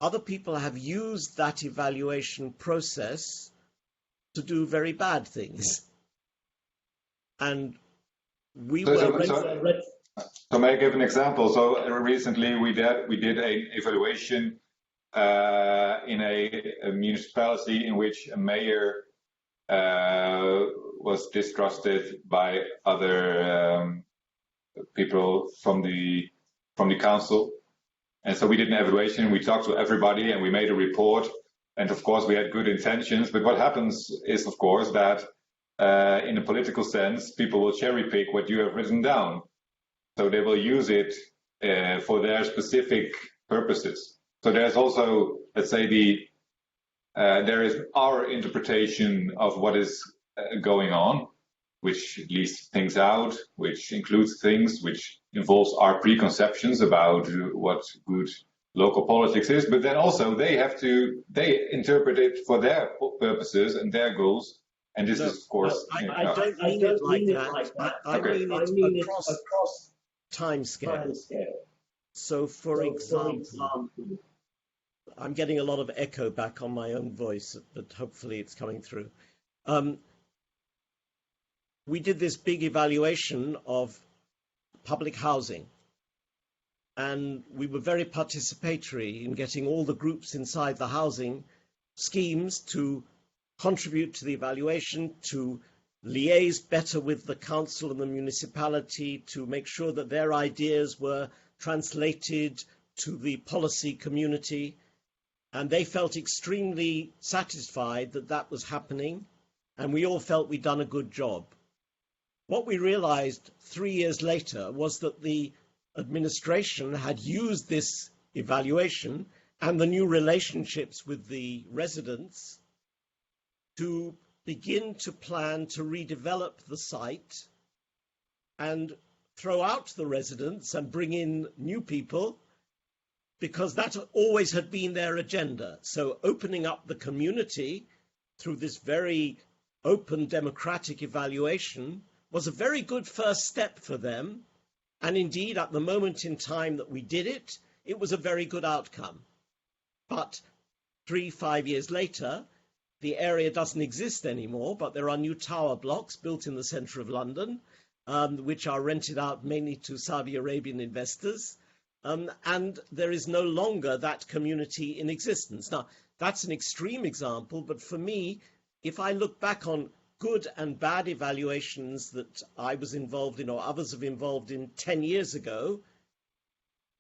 other people have used that evaluation process to do very bad things. And we So may I give an example? So recently we did an evaluation in a municipality in which a mayor was distrusted by other people from the council. And so we did an evaluation, we talked to everybody and we made a report. And of course we had good intentions, but what happens is of course that in a political sense, people will cherry pick what you have written down. So they will use it for their specific purposes. So there's also, let's say, there is our interpretation of what is going on, which leaves things out, which includes things which involves our preconceptions about what good local politics is. But then also they interpret it for their purposes and their goals. And this is, of course, I don't mean it like that. I mean it across time scale. So, for example, I'm getting a lot of echo back on my own voice, but hopefully it's coming through. We did this big evaluation of public housing, and we were very participatory in getting all the groups inside the housing schemes to contribute to the evaluation, to liaise better with the council and the municipality, to make sure that their ideas were translated to the policy community. And they felt extremely satisfied that that was happening, and we all felt we'd done a good job. What we realized 3 years later was that the administration had used this evaluation and the new relationships with the residents to begin to plan to redevelop the site and throw out the residents and bring in new people, because that always had been their agenda. So opening up the community through this very open democratic evaluation was a very good first step for them. And indeed, at the moment in time that we did it, it was a very good outcome. But 3-5 years later, the area doesn't exist anymore, but there are new tower blocks built in the centre of London, which are rented out mainly to Saudi Arabian investors. And there is no longer that community in existence. Now, that's an extreme example, but for me, if I look back on good and bad evaluations that I was involved in or others have involved in 10 years ago,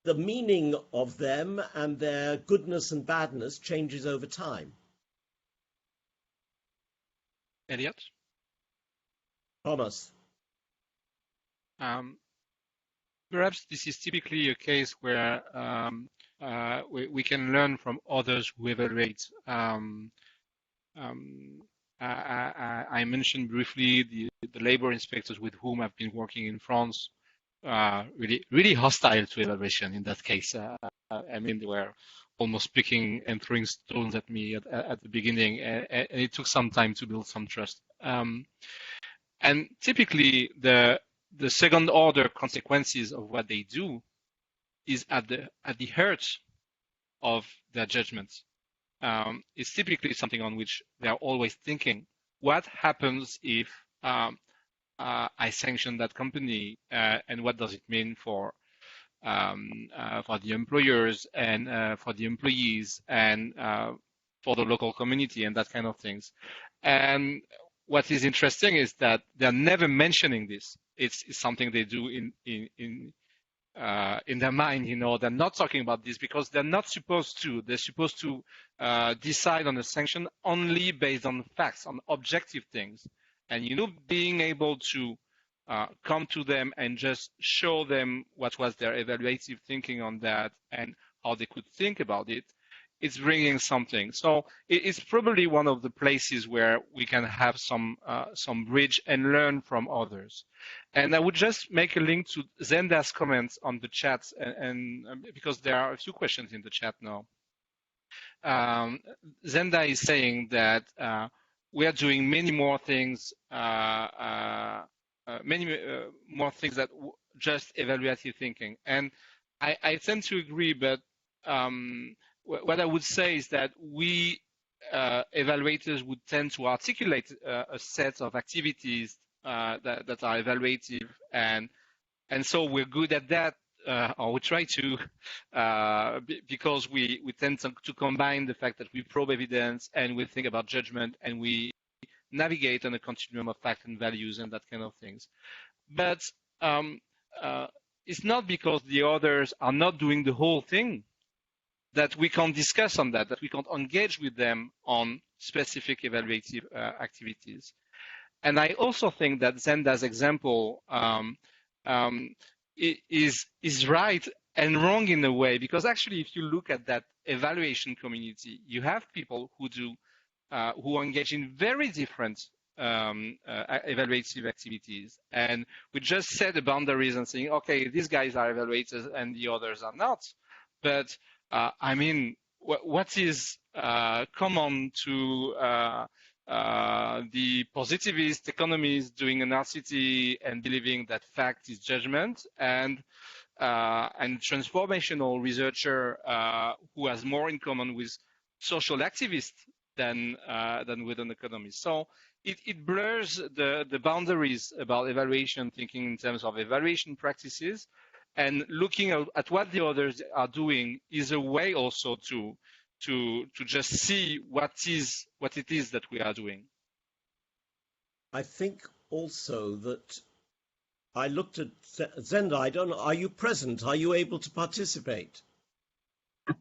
the meaning of them and their goodness and badness changes over time. Elliot? Thomas? Perhaps this is typically a case where we can learn from others who evaluate. I mentioned briefly the labor inspectors with whom I've been working in France really hostile to evaluation in that case. I mean, they were almost picking and throwing stones at me at the beginning, and it took some time to build some trust. And typically, the second order consequences of what they do is at the heart of their judgments. It's typically something on which they are always thinking: what happens if I sanction that company, and what does it mean for the employers and for the employees and for the local community and that kind of things. And what is interesting is that they're never mentioning this. It's something they do in their mind. They're not talking about this because they're not supposed to. They're supposed to decide on a sanction only based on facts, on objective things. And being able to come to them and just show them what was their evaluative thinking on that and how they could think about it, it's bringing something. So it's probably one of the places where we can have some bridge and learn from others. And I would just make a link to Zenda's comments on the chat, and because there are a few questions in the chat now. Zenda is saying that we are doing many more things, more things that just evaluative thinking. And I tend to agree, but what I would say is that we evaluators would tend to articulate a set of activities that are evaluative, and so we're good at that, or we try to, because we tend to combine the fact that we probe evidence and we think about judgment and we navigate on a continuum of fact and values and that kind of things. But it's not because the others are not doing the whole thing that we can't discuss on that we can't engage with them on specific evaluative activities. And I also think that Zenda's example is right and wrong in a way, because actually if you look at that evaluation community, you have people who engage in very different evaluative activities, and we just set the boundaries and saying, okay, these guys are evaluators and the others are not. But I mean, what is common to the positivist economists doing an RCT and believing that fact is judgment, and transformational researcher who has more in common with social activists than with an economist. So it blurs the boundaries about evaluation thinking in terms of evaluation practices, and looking at what the others are doing is a way also to just see what it is that we are doing. I think also that I looked at Zenda. I don't know. Are you present? Are you able to participate?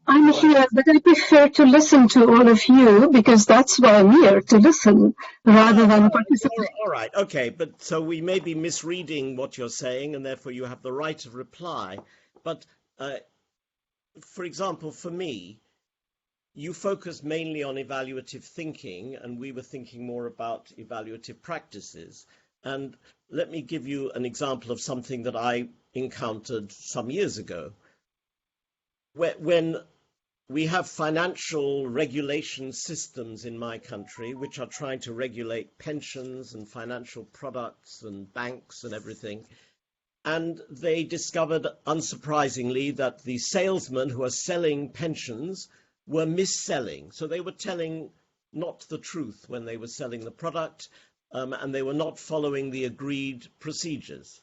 I'm here, but I prefer to listen to all of you because that's why I'm here, to listen rather than participate. All right. Okay. But so we may be misreading what you're saying, and therefore you have the right of reply. But for example, for me, you focus mainly on evaluative thinking, and we were thinking more about evaluative practices. And let me give you an example of something that I encountered some years ago. When we have financial regulation systems in my country, which are trying to regulate pensions and financial products and banks and everything, and they discovered, unsurprisingly, that the salesmen who are selling pensions were mis-selling. So they were telling not the truth when they were selling the product, and they were not following the agreed procedures.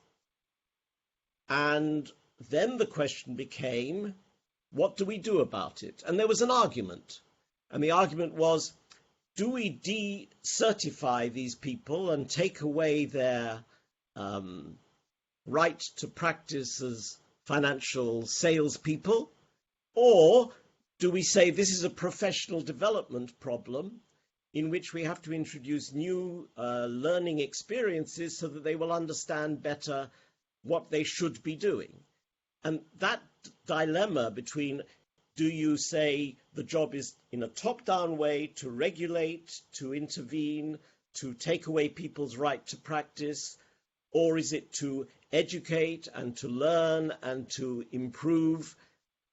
And then the question became, what do we do about it? And there was an argument. And the argument was, do we decertify these people and take away their right to practice as financial salespeople? Or do we say this is a professional development problem in which we have to introduce new learning experiences so that they will understand better what they should be doing? And that dilemma between, do you say the job is in a top-down way to regulate, to intervene, to take away people's right to practice, or is it to educate and to learn and to improve?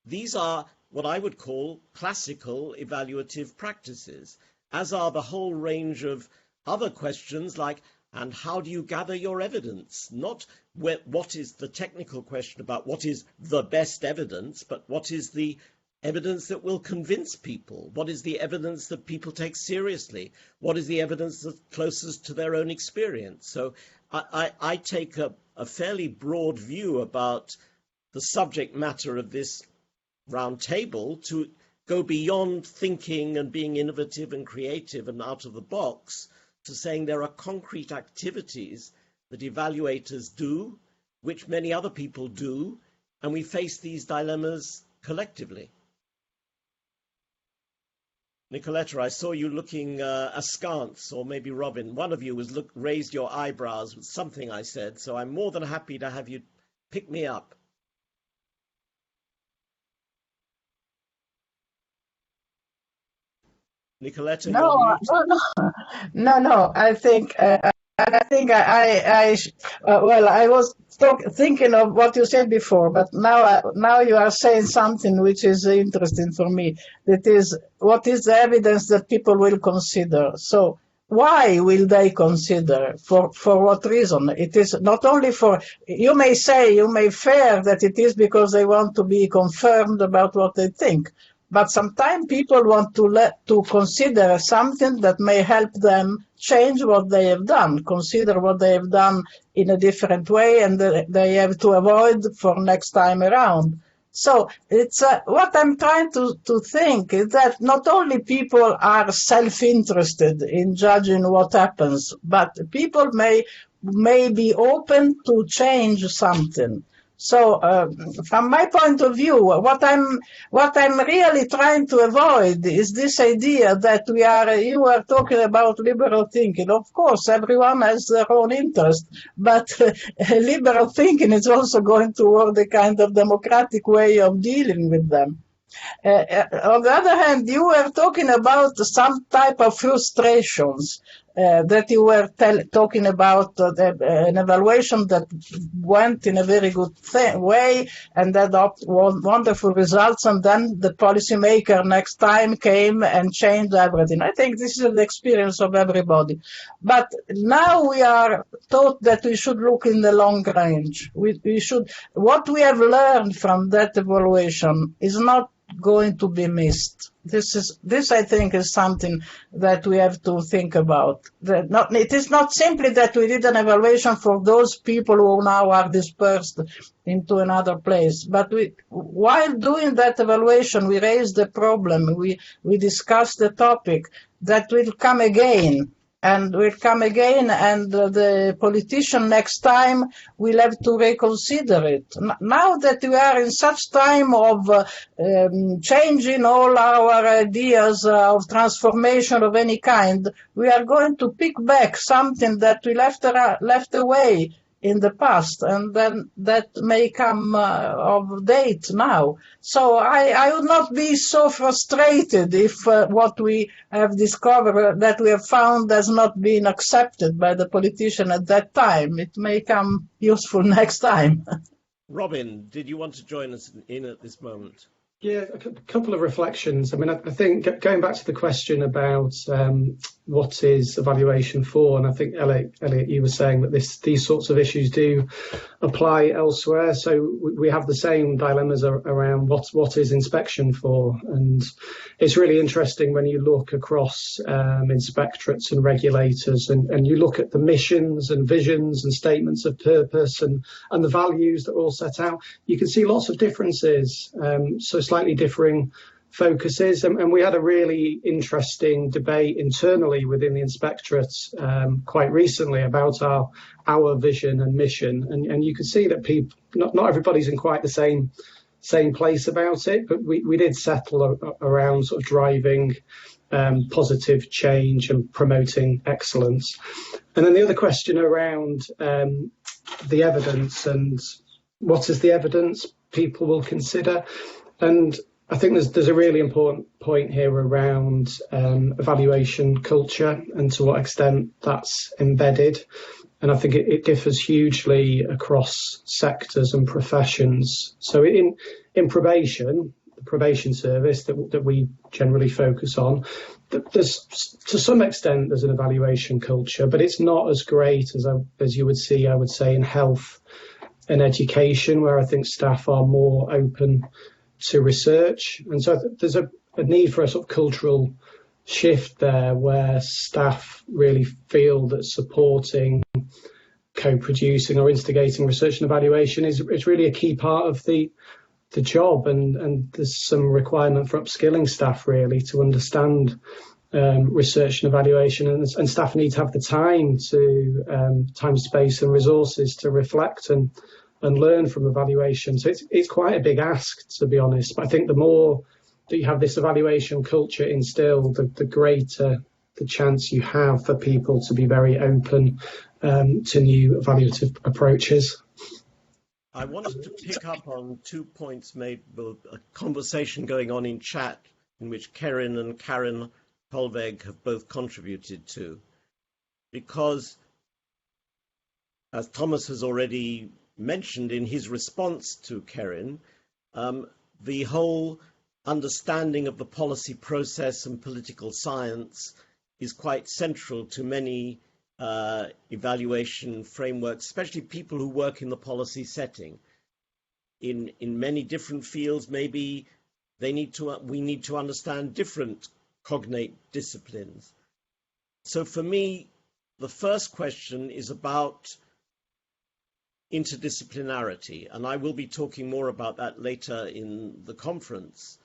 These are what I would call classical evaluative practices, as are the whole range of other questions like, and how do you gather your evidence? Not what is the technical question about what is the best evidence, but what is the evidence that will convince people? What is the evidence that people take seriously? What is the evidence that's closest to their own experience? So I take a fairly broad view about the subject matter of this round table to go beyond thinking and being innovative and creative and out of the box to saying there are concrete activities that evaluators do, which many other people do, and we face these dilemmas collectively. Nicoletta, I saw you looking askance, or maybe Robin, one of you was raised your eyebrows with something I said, so I'm more than happy to have you pick me up. Nicoletta, No. I think I was thinking of what you said before, but now you are saying something which is interesting for me. That is, what is the evidence that people will consider? So why will they consider? For what reason? It is not only for, you may fear that it is because they want to be confirmed about what they think. But sometimes people want to consider something that may help them change what they have done, consider what they have done in a different way, and they have to avoid for next time around. So it's what I'm trying to think is that not only people are self-interested in judging what happens, but people may be open to change something. So, from my point of view, what I'm really trying to avoid is this idea that you are talking about liberal thinking. Of course, everyone has their own interest, but liberal thinking is also going toward a kind of democratic way of dealing with them. On the other hand, you were talking about some type of frustrations that you were talking about an evaluation that went in a very good way and that wonderful results, and then the policymaker next time came and changed everything. I think this is the experience of everybody. But now we are taught that we should look in the long range. We should. What we have learned from that evaluation is not going to be missed. This I think is something that we have to think about. It is not simply that we did an evaluation for those people who now are dispersed into another place, but while doing that evaluation, we raised the problem, we discussed the topic that will come again. And the politician next time will have to reconsider it. Now that we are in such time of changing all our ideas of transformation of any kind, we are going to pick back something that we left away in the past, and then that may come of date now. So I would not be so frustrated if what we have discovered, that we have found, has not been accepted by the politician at that time. It may come useful next time. Robin, did you want to join us in at this moment? Yeah, a couple of reflections. I mean, I think going back to the question about what is evaluation for, and I think Elliot, you were saying that these sorts of issues do apply elsewhere. So we have the same dilemmas around what is inspection for, and it's really interesting when you look across inspectorates and regulators, and you look at the missions and visions and statements of purpose and the values that are all set out. You can see lots of differences. So slightly differing focuses, and we had a really interesting debate internally within the inspectorates quite recently about our vision and mission, and you can see that people, not everybody's in quite the same place about it, but we did settle around sort of driving positive change and promoting excellence. And then the other question around the evidence and what is the evidence people will consider. And I think there's a really important point here around evaluation culture and to what extent that's embedded. And I think it differs hugely across sectors and professions. So in probation, the probation service that we generally focus on, there's to some extent there's an evaluation culture, but it's not as great as you would see, I would say, in health and education, where I think staff are more open to research. And so there's a need for a sort of cultural shift there, where staff really feel that supporting, co-producing or instigating research and evaluation is really a key part of the job, and there's some requirement for upskilling staff really to understand research and evaluation, and staff need to have the time, space and resources to reflect and learn from evaluation. So it's quite a big ask, to be honest, but I think the more that you have this evaluation culture instilled, the greater the chance you have for people to be very open to new evaluative approaches. I wanted to pick up on 2 points made, a conversation going on in chat in which Kerin and Karen Holveg have both contributed to. Because, as Thomas has already mentioned in his response to Kerin, the whole understanding of the policy process and political science is quite central to many evaluation frameworks, especially people who work in the policy setting. In many different fields, maybe we need to understand different cognate disciplines. So for me, the first question is about interdisciplinarity, and I will be talking more about that later in the conference,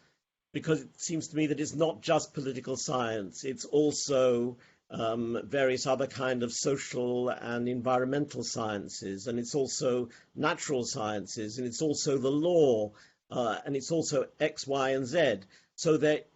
because it seems to me that it's not just political science, it's also various other kind of social and environmental sciences, and it's also natural sciences, and it's also the law, and it's also X, Y, and Z. So that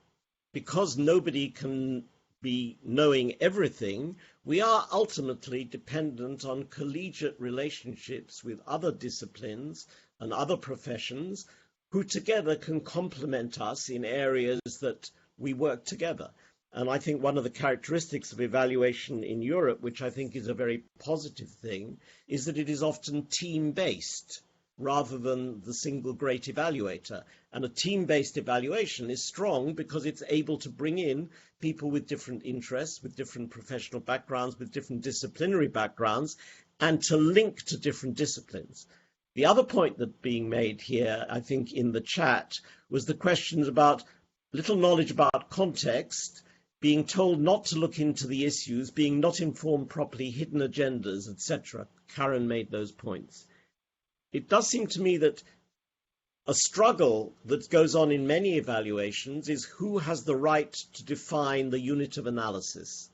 because nobody can be knowing everything, we are ultimately dependent on collegiate relationships with other disciplines and other professions who together can complement us in areas that we work together. And I think one of the characteristics of evaluation in Europe, which I think is a very positive thing, is that it is often team-based rather than the single great evaluator. And a team-based evaluation is strong because it's able to bring in people with different interests, with different professional backgrounds, with different disciplinary backgrounds, and to link to different disciplines. The other point that's being made here, I think, in the chat, was the questions about little knowledge about context, being told not to look into the issues, being not informed properly, hidden agendas, etc. Karen made those points. It does seem to me that a struggle that goes on in many evaluations is who has the right to define the unit of analysis.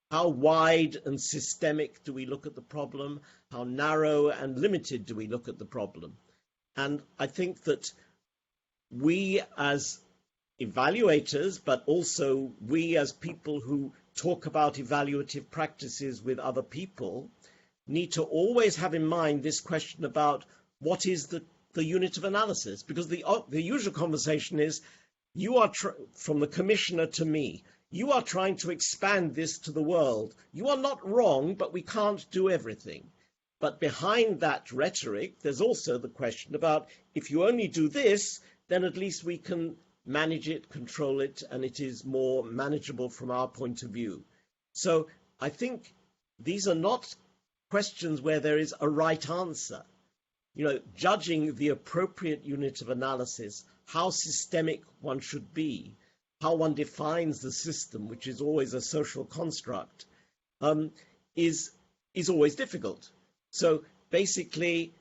How wide and systemic do we look at the problem? How narrow and limited do we look at the problem? And I think that we as evaluators, but also we as people who talk about evaluative practices with other people, need to always have in mind this question about what is the unit of analysis, because the usual conversation is, you are from the commissioner to me, you are trying to expand this to the world. You are not wrong, but we can't do everything. But behind that rhetoric, there's also the question about, if you only do this, then at least we can manage it, control it, and it is more manageable from our point of view. So I think these are not questions where there is a right answer. You know, judging the appropriate unit of analysis, how systemic one should be, how one defines the system, which is always a social construct, is always difficult. So basically,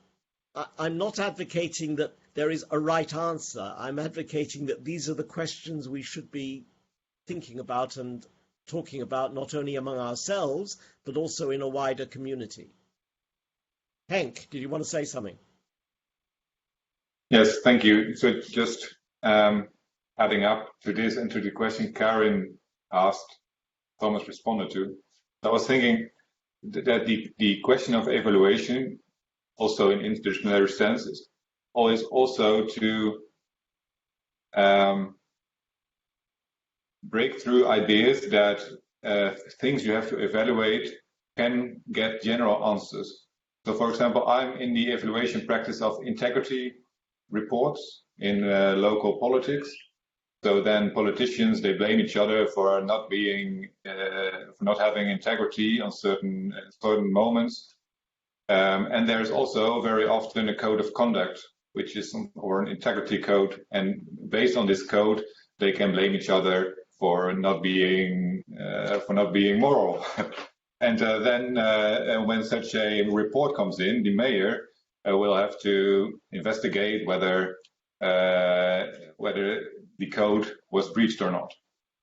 I'm not advocating that there is a right answer. I'm advocating that these are the questions we should be thinking about and talking about, not only among ourselves, but also in a wider community. Henk, did you want to say something? Yes, thank you. So just adding up to this and to the question Karen asked, Thomas responded to, I was thinking that the question of evaluation, also in interdisciplinary senses, is also to break through ideas that things you have to evaluate can get general answers. So, for example, I'm in the evaluation practice of integrity reports in local politics. So then politicians, they blame each other for not having integrity on certain moments. And there's also very often a code of conduct, which is or an integrity code. And based on this code, they can blame each other for not being moral. And then when such a report comes in, the mayor will have to investigate whether the code was breached or not.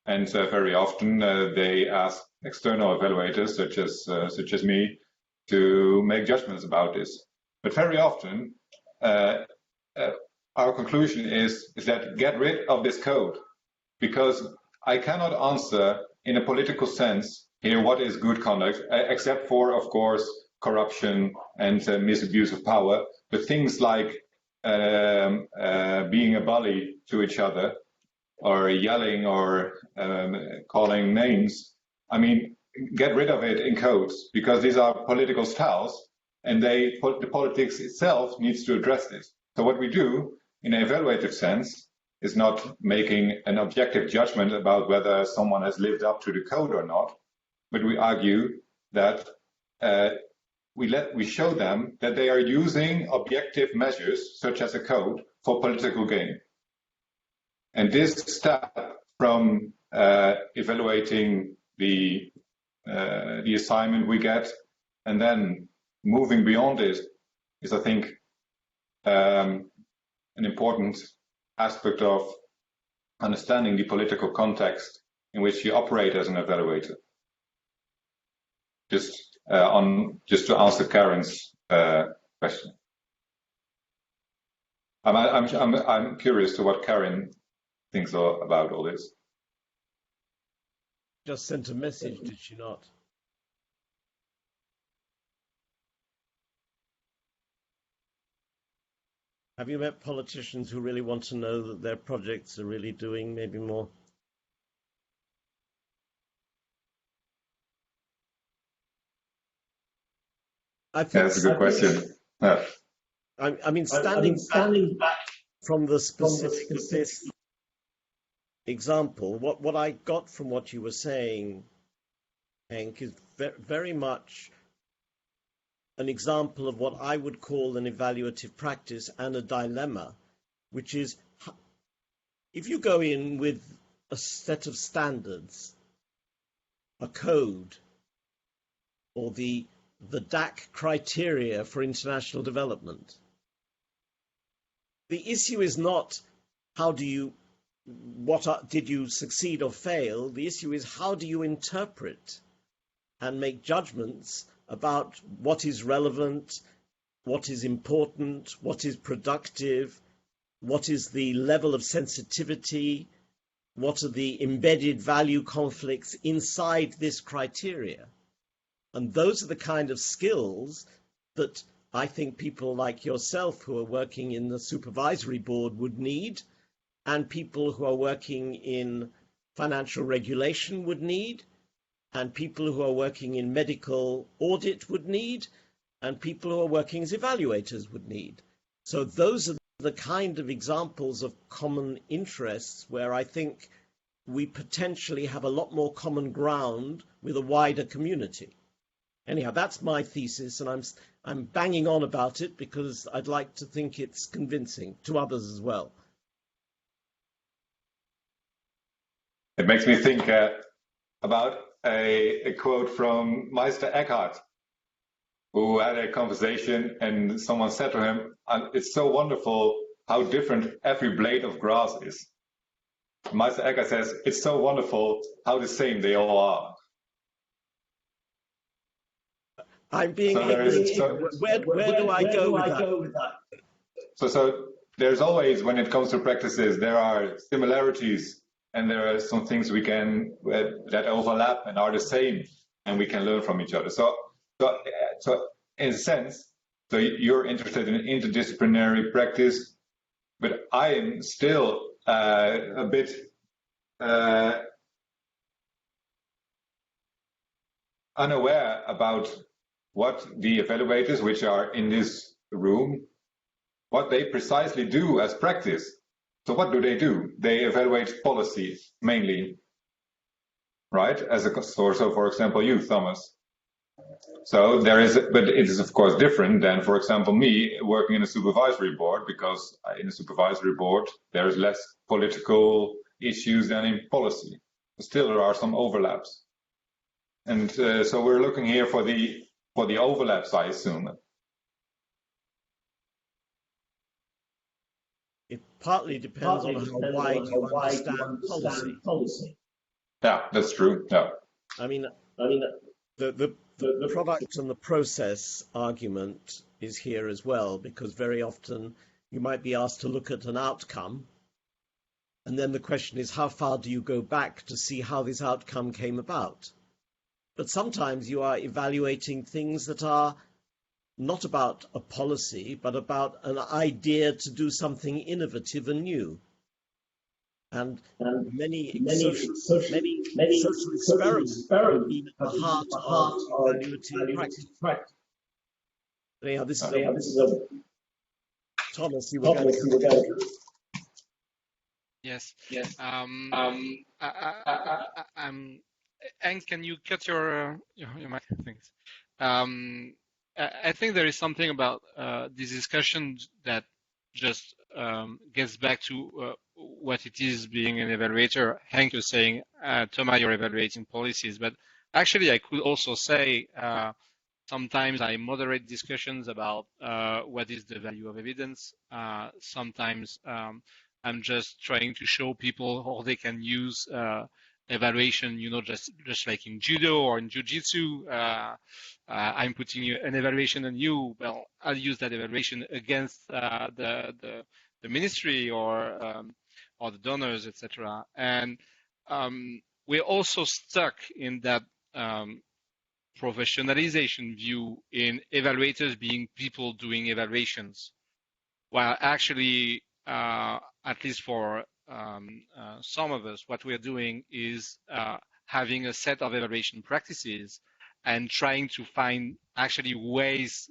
And very often they ask external evaluators, such as me, to make judgments about this. But very often, our conclusion is that get rid of this code, because I cannot answer in a political sense here what is good conduct, except for, of course, corruption and misabuse of power. But things like being a bully to each other, or yelling, or calling names, I mean, get rid of it in codes, because these are political styles, and the politics itself needs to address this. So what we do in an evaluative sense is not making an objective judgment about whether someone has lived up to the code or not, but we argue that we show them that they are using objective measures, such as a code, for political gain. And this step from evaluating the assignment we get, and then moving beyond it, is, I think, an important aspect of understanding the political context in which you operate as an evaluator. Just to answer Karen's question. I'm curious to what Karen thinks about all this. Just sent a message, did she not? Have you met politicians who really want to know that their projects are really doing maybe more? I think that's a good question. Yeah. I mean, standing back from the specific of this example, what I got from what you were saying, Henk, is very much an example of what I would call an evaluative practice and a dilemma, which is if you go in with a set of standards, a code, or the DAC criteria for international development, the issue is not did you succeed or fail? The issue is how do you interpret and make judgments about what is relevant, what is important, what is productive, what is the level of sensitivity, what are the embedded value conflicts inside this criteria. And those are the kind of skills that I think people like yourself who are working in the supervisory board would need, and people who are working in financial regulation would need, and people who are working in medical audit would need, and people who are working as evaluators would need. So those are the kind of examples of common interests where I think we potentially have a lot more common ground with a wider community. Anyhow, that's my thesis, and I'm banging on about it because I'd like to think it's convincing to others as well. It makes me think about a quote from Meister Eckhart, who had a conversation, and someone said to him, "It's so wonderful how different every blade of grass is." Meister Eckhart says, "It's so wonderful how the same they all are." I'm being where do I go with that? So there's always, when it comes to practices, there are similarities, and there are some things we can that overlap and are the same, and we can learn from each other. So in a sense, so you're interested in interdisciplinary practice, but I am still a bit. unaware about what the evaluators, which are in this room, what they precisely do as practice. So what do? They evaluate policy mainly, right? As a source of, for example, you, Thomas. So there is, but it is of course different than, for example, me working in a supervisory board, because in a supervisory board there is less political issues than in policy. Still, there are some overlaps, and so we're looking here for the overlaps, I assume. It partly depends on how wide you understand policy. Yeah, that's true. Yeah. I mean, the product and the process argument is here as well, because very often you might be asked to look at an outcome, and then the question is, how far do you go back to see how this outcome came about? But sometimes you are evaluating things that are not about a policy, but about an idea to do something innovative and new. And many social experiments have been at the heart of evaluative practice. Anyhow, this is a Thomas, you were going to... Yes. Hank, can you cut your mic? Thanks. I think there is something about this discussion that just gets back to what it is being an evaluator. Hank was saying, Thomas, you're evaluating policies, but actually I could also say sometimes I moderate discussions about what is the value of evidence. Sometimes I'm just trying to show people how they can use evaluation, just like in judo or in jiu-jitsu. I'm putting an evaluation on you. Well, I'll use that evaluation against the ministry or the donors, etc. And we're also stuck in that professionalization view in evaluators being people doing evaluations, while actually, at least for some of us, what we're doing is having a set of evaluation practices and trying to find actually ways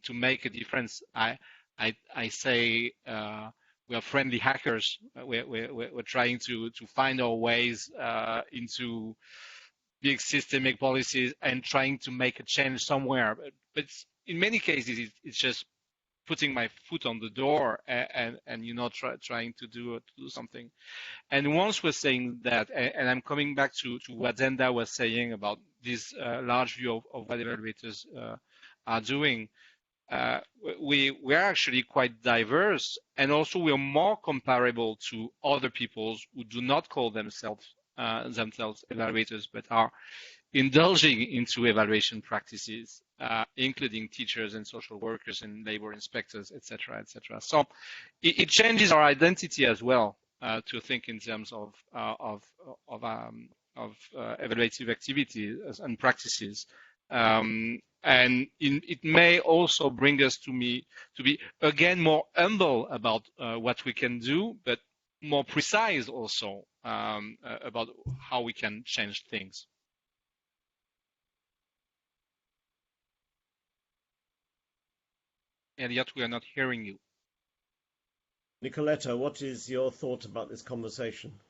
to make a difference. I say we are friendly hackers. We're trying to find our ways into big systemic policies and trying to make a change somewhere. But in many cases, it's just putting my foot on the door and trying to do something. And once we're saying that, and I'm coming back to what Zenda was saying about this large view of what evaluators are doing, we are actually quite diverse, and also we are more comparable to other peoples who do not call themselves evaluators, but are indulging into evaluation practices, including teachers and social workers and labor inspectors, etc., etc. So it changes our identity as well to think in terms of evaluative activities and practices. And it may also bring us to be again more humble about what we can do, but more precise also about how we can change things. Elliot, we are not hearing you. Nicoletta, what is your thought about this conversation?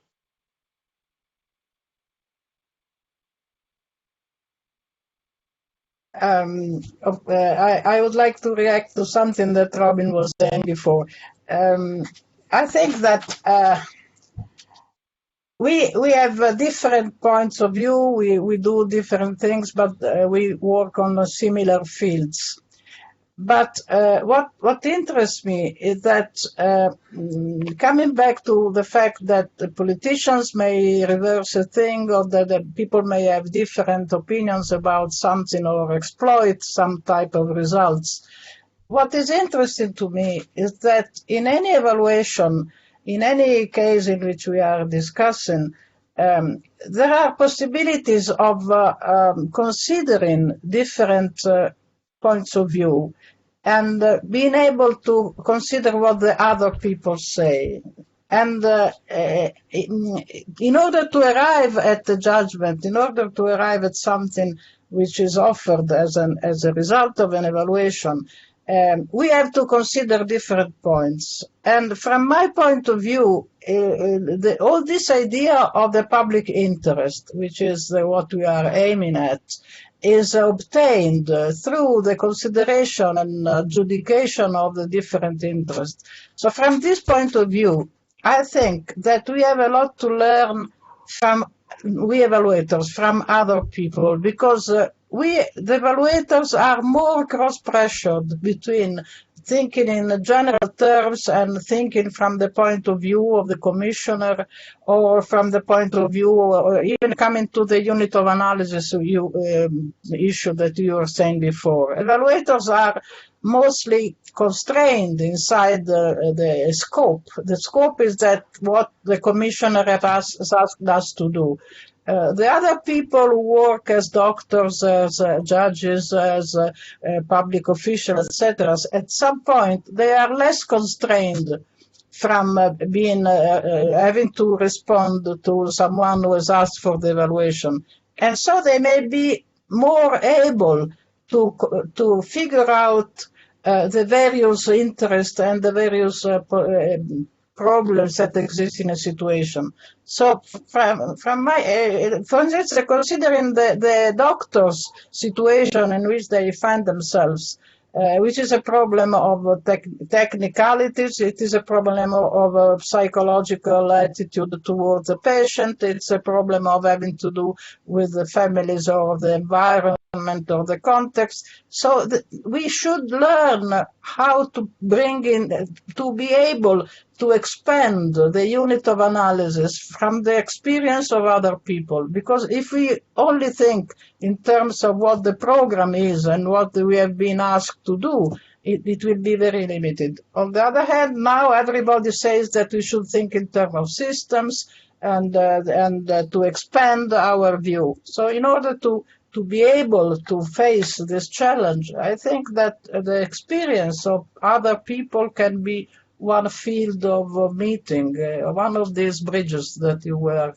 I would like to react to something that Robin was saying before. I think that we have different points of view. We do different things, but we work on similar fields. But what interests me is that coming back to the fact that the politicians may reverse a thing, or that the people may have different opinions about something or exploit some type of results. What is interesting to me is that in any evaluation, in any case in which we are discussing, there are possibilities of considering different points of view and being able to consider what the other people say. And in order to arrive at the judgment, in order to arrive at something which is offered as a result of an evaluation, we have to consider different points. And from my point of view, all this idea of the public interest, which is what we are aiming at, is obtained through the consideration and adjudication of the different interests. So from this point of view, I think that we have a lot to learn from, we evaluators, from other people, because the evaluators are more cross-pressured between thinking in general terms and thinking from the point of view of the commissioner, or from the point of view, or even coming to the unit of analysis issue that you were saying before. Evaluators are mostly constrained inside the scope. The scope is that what the commissioner has asked us to do. The other people who work as doctors, as judges, as public officials, etc., at some point they are less constrained from having to respond to someone who has asked for the evaluation, and so they may be more able to figure out the various interests and the various problems that exist in a situation. So from my, for instance, considering the doctor's situation in which they find themselves, which is a problem of technicalities, it is a problem of psychological attitude towards the patient, it's a problem of having to do with the families or the environment or the context. So we should learn how to bring in, to be able to expand the unit of analysis from the experience of other people. Because if we only think in terms of what the program is and what we have been asked to do, it will be very limited. On the other hand, now everybody says that we should think in terms of systems and to expand our view. So in order to be able to face this challenge, I think that the experience of other people can be one field of meeting, one of these bridges that you were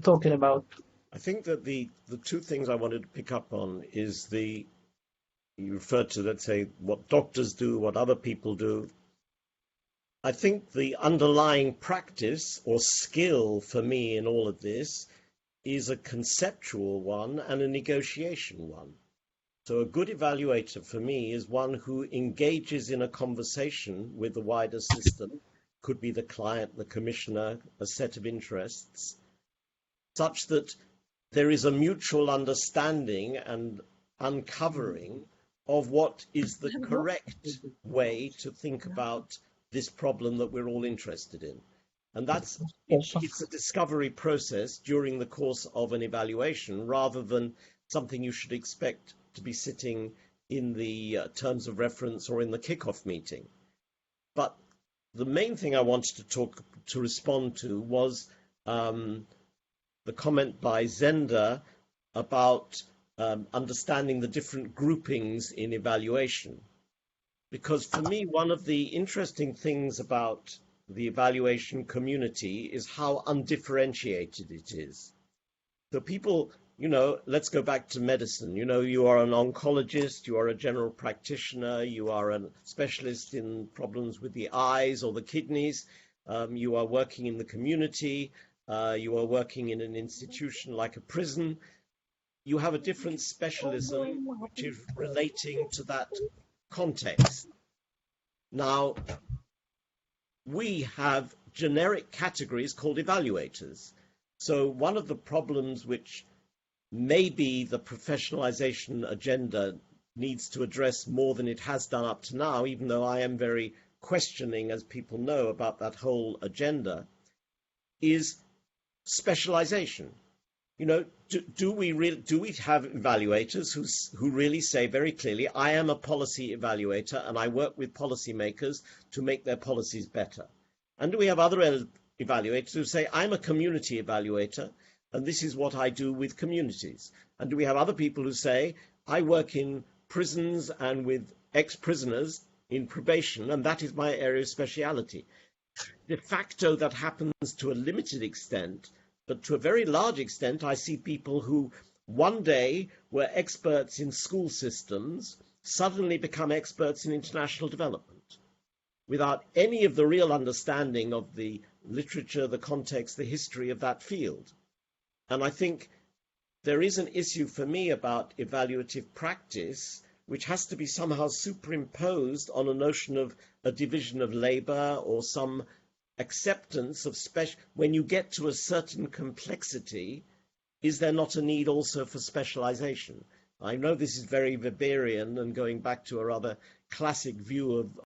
talking about. I think that the two things I wanted to pick up on is you referred to, let's say, what doctors do, what other people do. I think the underlying practice or skill for me in all of this is a conceptual one and a negotiation one. So a good evaluator for me is one who engages in a conversation with the wider system, could be the client, the commissioner, a set of interests, such that there is a mutual understanding and uncovering of what is the correct way to think about this problem that we're all interested in. And it's a discovery process during the course of an evaluation, rather than something you should expect to be sitting in the terms of reference or in the kickoff meeting. But the main thing I wanted to respond to was the comment by Zenda about understanding the different groupings in evaluation. Because for me, one of the interesting things about the evaluation community is how undifferentiated it is. So people, let's go back to medicine. You are an oncologist, you are a general practitioner, you are a specialist in problems with the eyes or the kidneys, you are working in the community, you are working in an institution like a prison. You have a different specialism which is relating to that context. Now, we have generic categories called evaluators. So one of the problems which maybe the professionalization agenda needs to address more than it has done up to now, even though I am very questioning, as people know, about that whole agenda, is specialization. Do we have evaluators who really say very clearly, I am a policy evaluator and I work with policymakers to make their policies better? And do we have other evaluators who say, I'm a community evaluator and this is what I do with communities? And do we have other people who say, I work in prisons and with ex-prisoners in probation and that is my area of speciality? de facto that happens to a limited extent, but to a very large extent, I see people who one day were experts in school systems suddenly become experts in international development without any of the real understanding of the literature, the context, the history of that field. And I think there is an issue for me about evaluative practice, which has to be somehow superimposed on a notion of a division of labor or some acceptance of when you get to a certain complexity, is there not a need also for specialization? I know this is very Weberian and going back to a rather classic view